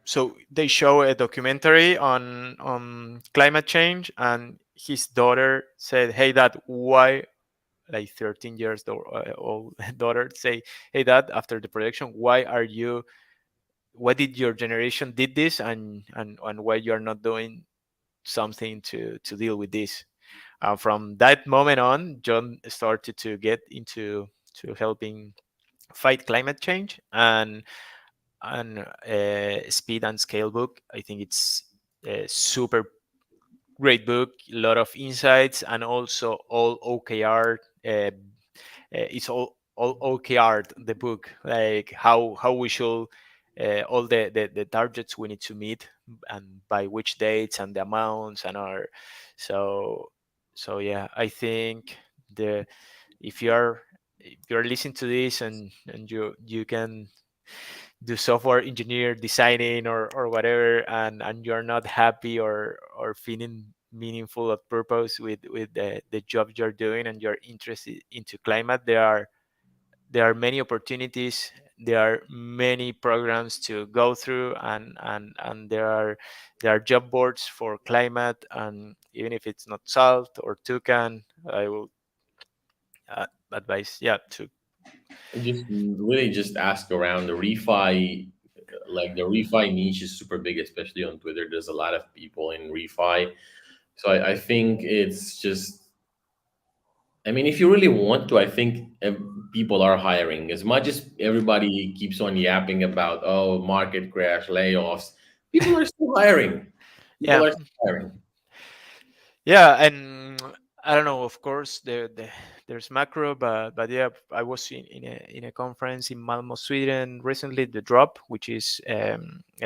So they show a documentary on climate change, and his daughter said, "Hey, dad, why?" Like 13 years old daughter say, "Hey, dad, after the projection, why are you? Why did your generation did this, and why you are not doing something to deal with this?" From that moment on, John started to get into to helping fight climate change, and Speed and Scale book. I think it's a super great book, a lot of insights, and also all OKR. It's all OKR the book, like how we should all the targets we need to meet and by which dates and the amounts and are so so yeah, I think the if you're listening to this and you can do software engineer designing or whatever, and you're not happy or feeling meaningful or purpose with the job you're doing and you're interested into climate, there are many opportunities, there are many programs to go through, and there are job boards for climate, and even if it's not salt or toucan, I will advise, yeah, to And just really just ask around the refi. Like the refi niche is super big, especially on Twitter. There's a lot of people in refi. So I think it's just, I mean, if you really want to, I think people are hiring. As much as everybody keeps on yapping about, oh, market crash, layoffs, people are still hiring. yeah. People are still hiring. Yeah, and I don't know. Of course, there's macro, but yeah, I was in a conference in Malmo, Sweden recently. The Drop, which is a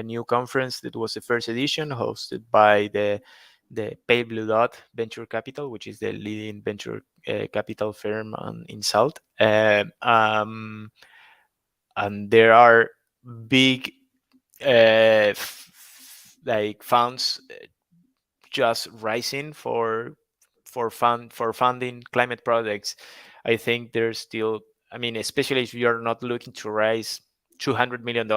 new conference that was the first edition, hosted by the Pale Blue Dot Venture Capital, which is the leading venture capital firm in Salt. And there are big like funds just rising for funding climate projects. I think there's still, I mean, especially if you're not looking to raise $200 million,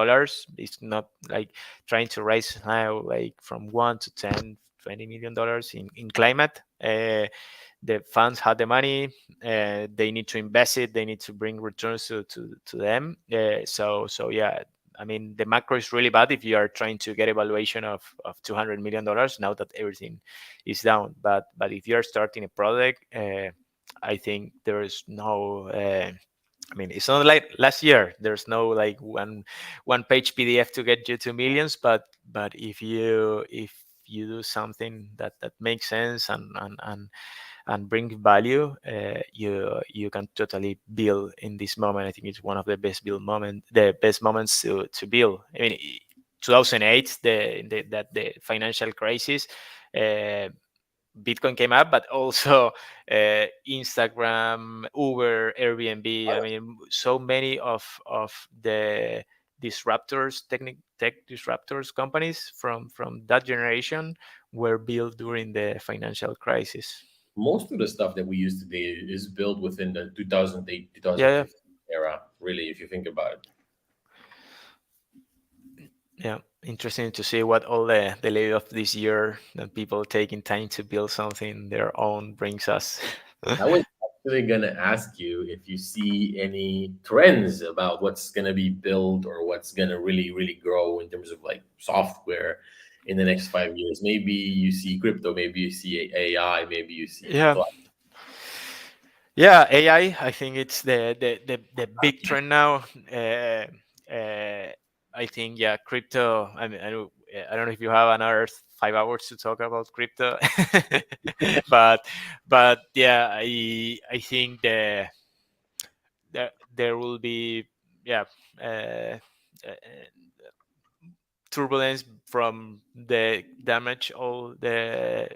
it's not like trying to raise now like from 1 to 10, $20 million in climate. The funds have the money, they need to invest it, they need to bring returns to them. So yeah, I mean, the macro is really bad if you are trying to get evaluation of $200 million now that everything is down. But if you are starting a project, I think there is no. I mean, it's not like last year. There's no like one page PDF to get you to millions. But if you do something that makes sense and bring value, you can totally build in this moment. I think it's one of the best moments to build. I mean, 2008, the financial crisis, uh, Bitcoin came up, but also Instagram, Uber, Airbnb. I mean, so many of the disruptors, tech disruptors companies from that generation were built during the financial crisis. Most of the stuff that we use today is built within the 2008, Yeah, 2015 era, really, if you think about it. yeah. Interesting to see what all the lady of this year that people taking time to build something their own brings us. I was actually going to ask you if you see any trends about what's going to be built or what's going to really, really grow in terms of like software in the next 5 years. Maybe you see crypto, maybe you see AI, maybe you see Yeah, cloud. yeah, AI. I think it's the big trend now. Uh, I think, yeah, crypto. I mean, I don't know if you have another 5 hours to talk about crypto, but yeah, I think there will be, yeah, uh, uh, turbulence from the damage all the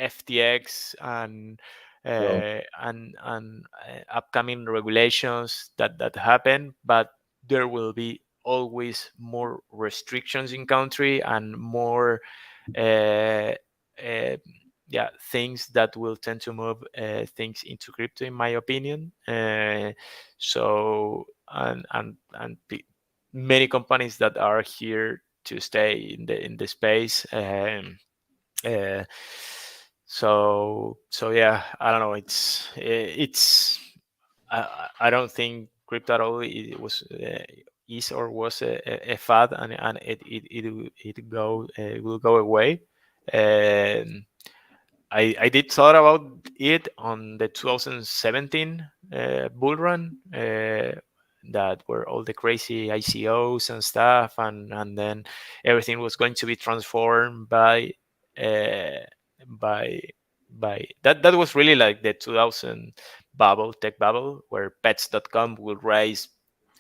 FTX Well, and upcoming regulations that happen, but there will be always more restrictions in country and more uh, uh, yeah, things that will tend to move things into crypto, in my opinion. So many companies that are here to stay in the space. Uh, so yeah, I don't know. I don't think crypto at all it was is or was a fad, and it will go away. Um, I did thought about it on the 2017 bull run, that were all the crazy ICOs and stuff, and then everything was going to be transformed uh, by that was really like the 2000 bubble, tech bubble, where pets.com will raise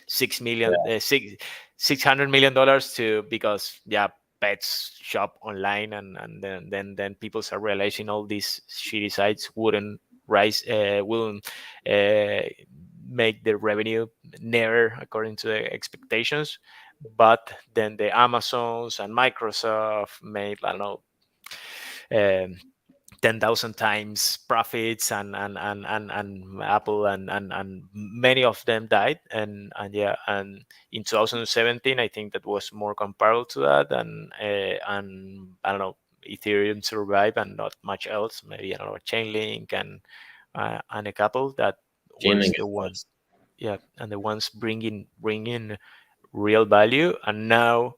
6 million, $600 million to, because yeah, pets shop online, and then people start realizing all these shitty sites wouldn't uh, make the revenue never according to the expectations. But then the Amazons and Microsoft made, I don't know, um, 10,000 times profits, and Apple and many of them died. And yeah, and in 2017 I think that was more comparable to that. And I don't know, Ethereum survived and not much else, maybe, I don't know, Chainlink and a couple that was Chainlink the is one. nice. Yeah, and the ones bringing real value. And now,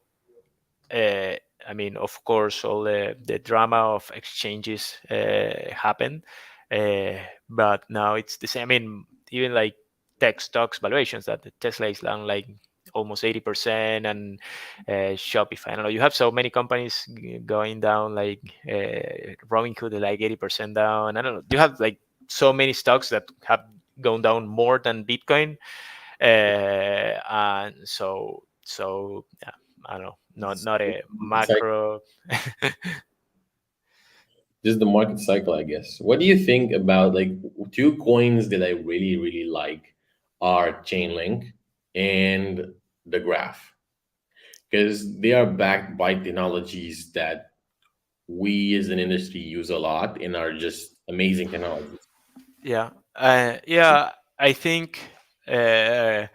uh, I mean, of course, all the drama of exchanges happened, uh, but now it's the same. I mean, even like tech stocks valuations, that the Tesla is down like almost 80%, and Shopify. I don't know. You have so many companies going down, like Robinhood, like 80% down. I don't know. You have like so many stocks that have gone down more than Bitcoin, and so yeah, I don't know, not a It's like macro. just the market cycle, I guess. What do you think about like two coins that I really, really like are Chainlink and the Graph? Because they are backed by technologies that we as an industry use a lot and are just amazing technologies. Yeah, yeah, I think uh,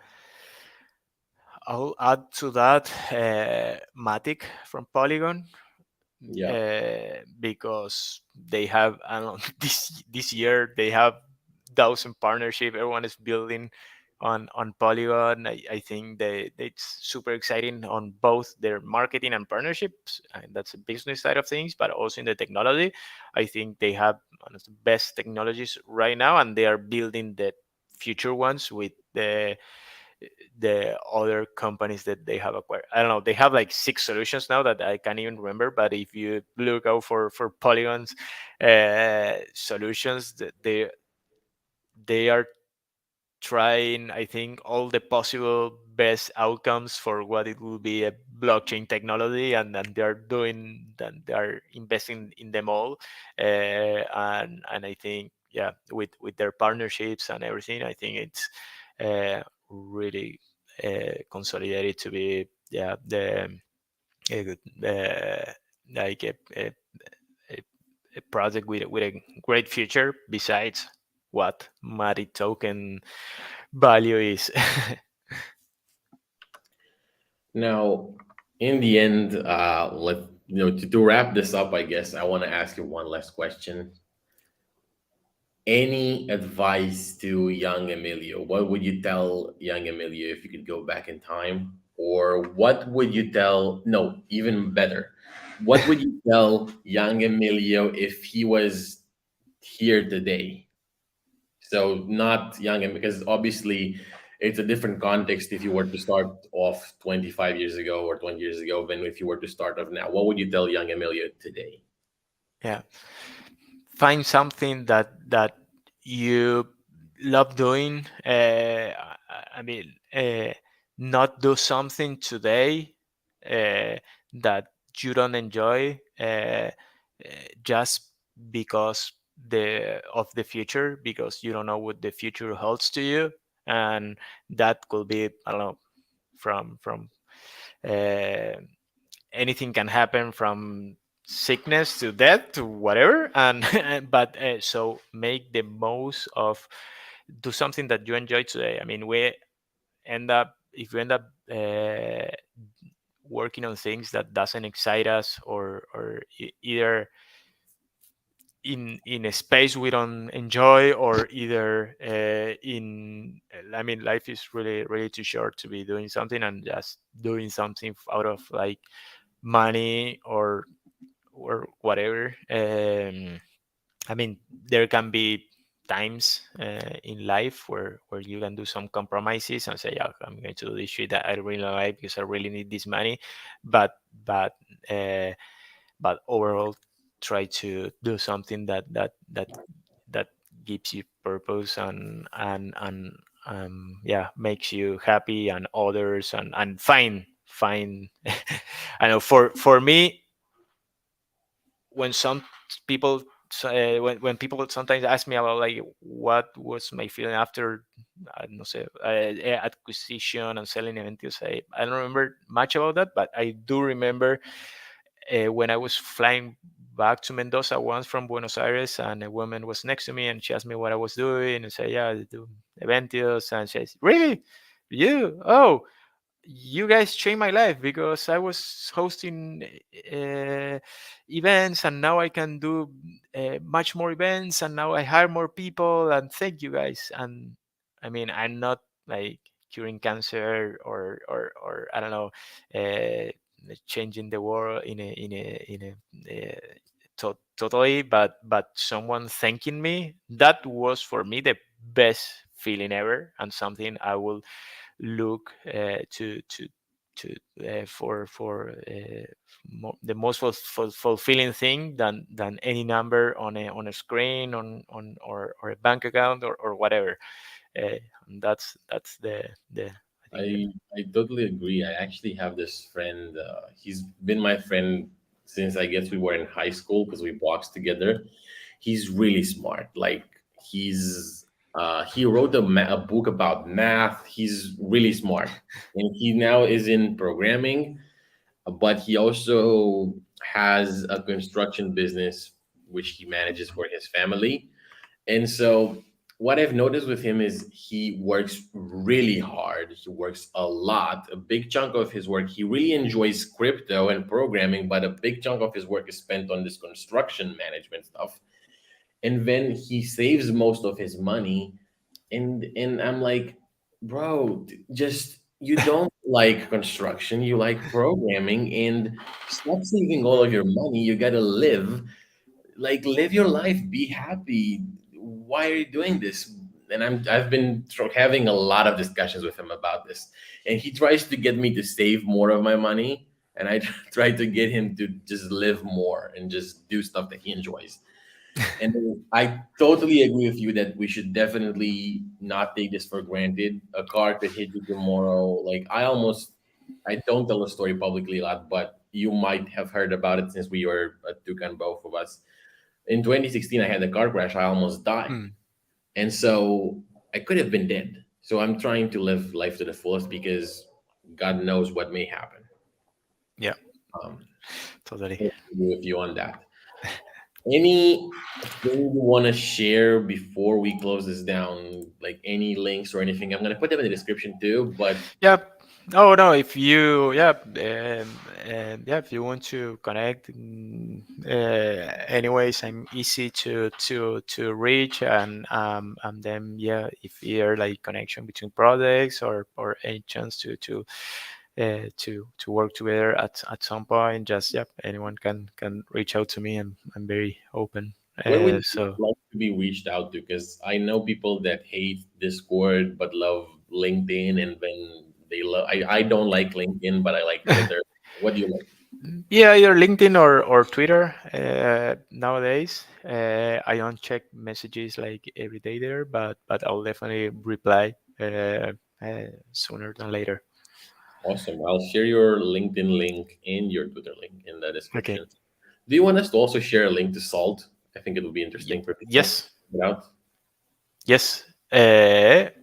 I'll add to that Matic from Polygon, Yeah. because they have, I don't know, this year they have 1,000 partnership. Everyone is building on Polygon. I think it's super exciting on both their marketing and partnerships, and that's the business side of things, but also in the technology. I think they have one of the best technologies right now, and they are building the future ones with the other companies that they have acquired. I don't know. They have like six solutions now that I can't even remember. But if you look out for Polygon's solutions, that they are trying, I think, all the possible best outcomes for what it will be a blockchain technology, and they're doing that. They're investing in them all, and I think, yeah, with their partnerships and everything, I think it's really consolidated to be, yeah, a good, like a, a project with a great future, besides what Mari token value is. Now, in the end, let to wrap this up, I guess I want to ask you one last question. Any advice to young Emilio? What would you tell young Emilio if you could go back in time? Or what would you tell, no, even better, what would you tell young Emilio if he was here today? So not young, because obviously it's a different context if you were to start off 25 years ago or 20 years ago than if you were to start off now. What would you tell young Emilio today? Yeah, find something that you love doing. I mean, not do something today that you don't enjoy, just because the future, because you don't know what the future holds to you. And that could be, I don't know, from uh, anything can happen, from sickness to death to whatever. And but so make the most of, do something that you enjoy today. I mean, we end up if we end up working on things that doesn't excite us, or either in a space we don't enjoy, or either in I mean, life is really too short to be doing something and just doing something out of like money or whatever. I mean, there can be times in life where you can do some compromises and say, yeah, I'm going to do this shit that I really like because I really need this money. But but uh, but overall, try to do something that gives you purpose, and yeah, makes you happy and others, and find find. I know for me, when some people when people sometimes ask me about like what was my feeling after I don't know say acquisition and selling Eventios, I don't remember much about that, but I do remember when I was flying back to Mendoza once from Buenos Aires, and a woman was next to me, and she asked me what I was doing, and said, "Yeah, I do Eventios," and she says, "Really, you? Oh, you guys changed my life because I was hosting uh, events, and now I can do much more events, and now I hire more people, and thank you guys." And I mean, I'm not like curing cancer or I don't know, uh, changing the world totally, but someone thanking me, that was for me the best feeling ever, and something I will look to the most fulfilling thing than any number on a screen or a bank account or whatever. And that's the I think the. I totally agree. I actually have this friend. He's been my friend since I guess we were in high school because we boxed together. He's really smart. Like he wrote a book about math. He's really smart, and he now is in programming. But he also has a construction business which he manages for his family. And so what I've noticed with him is he works really hard. He works a lot. A big chunk of his work, he really enjoys crypto and programming, but a big chunk of his work is spent on this construction management stuff. And then he saves most of his money. And I'm like, bro, just you don't like construction, you like programming, and stop saving all of your money. You gotta live, like live your life, be happy. Why are you doing this? And I've been having a lot of discussions with him about this, and he tries to get me to save more of my money, and I try to get him to just live more and just do stuff that he enjoys. And I totally agree with you that we should definitely not take this for granted. A car could hit you tomorrow. Like I don't tell the story publicly a lot, but you might have heard about it since we were at Tucan, both of us. In 2016, I had a car crash. I almost died. Mm, And so I could have been dead. So I'm trying to live life to the fullest because God knows what may happen. yeah, Um, totally. I agree with you on that. Anything you want to share before we close this down? Like any links or anything? I'm going to put them in the description too. But Yeah. Oh no, if you yeah, if you want to connect, anyways, I'm easy to reach, and then yeah, if you're like connection between projects or any chance to work together at some point, just yeah, anyone can reach out to me. I'm very open. where would you So like to be reached out to? Because I know people that hate Discord but love LinkedIn, and then they love. I don't like LinkedIn, but I like Twitter. What do you like? yeah, either LinkedIn or Twitter. Nowadays, I don't check messages like every day there, but I'll definitely reply sooner than later. Awesome. I'll share your LinkedIn link and your Twitter link in the Okay. description. Do you want us to also share a link to Salt? I think it would be interesting for people to Yes. check it out. Yes.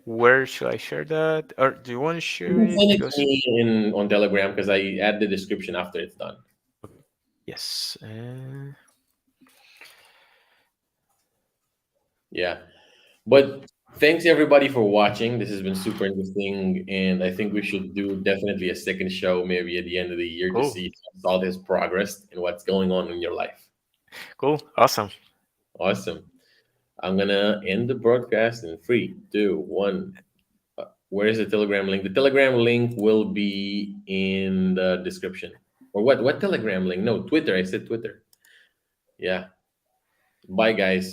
Where should I share that? Or do you want to You share can it? send it to Because me in on Telegram because I add the description after it's done. yes. Yeah. But thanks everybody for watching. This has been super interesting, and I think we should do definitely a second show maybe at the end of the year to Cool. see all this progress and what's going on in your life. Cool. Awesome. Awesome. I'm gonna end the broadcast in three, two, one. Where is the Telegram link? The Telegram link will be in the description. Or what? What Telegram link? No, Twitter. I said Twitter. Yeah. Bye, guys.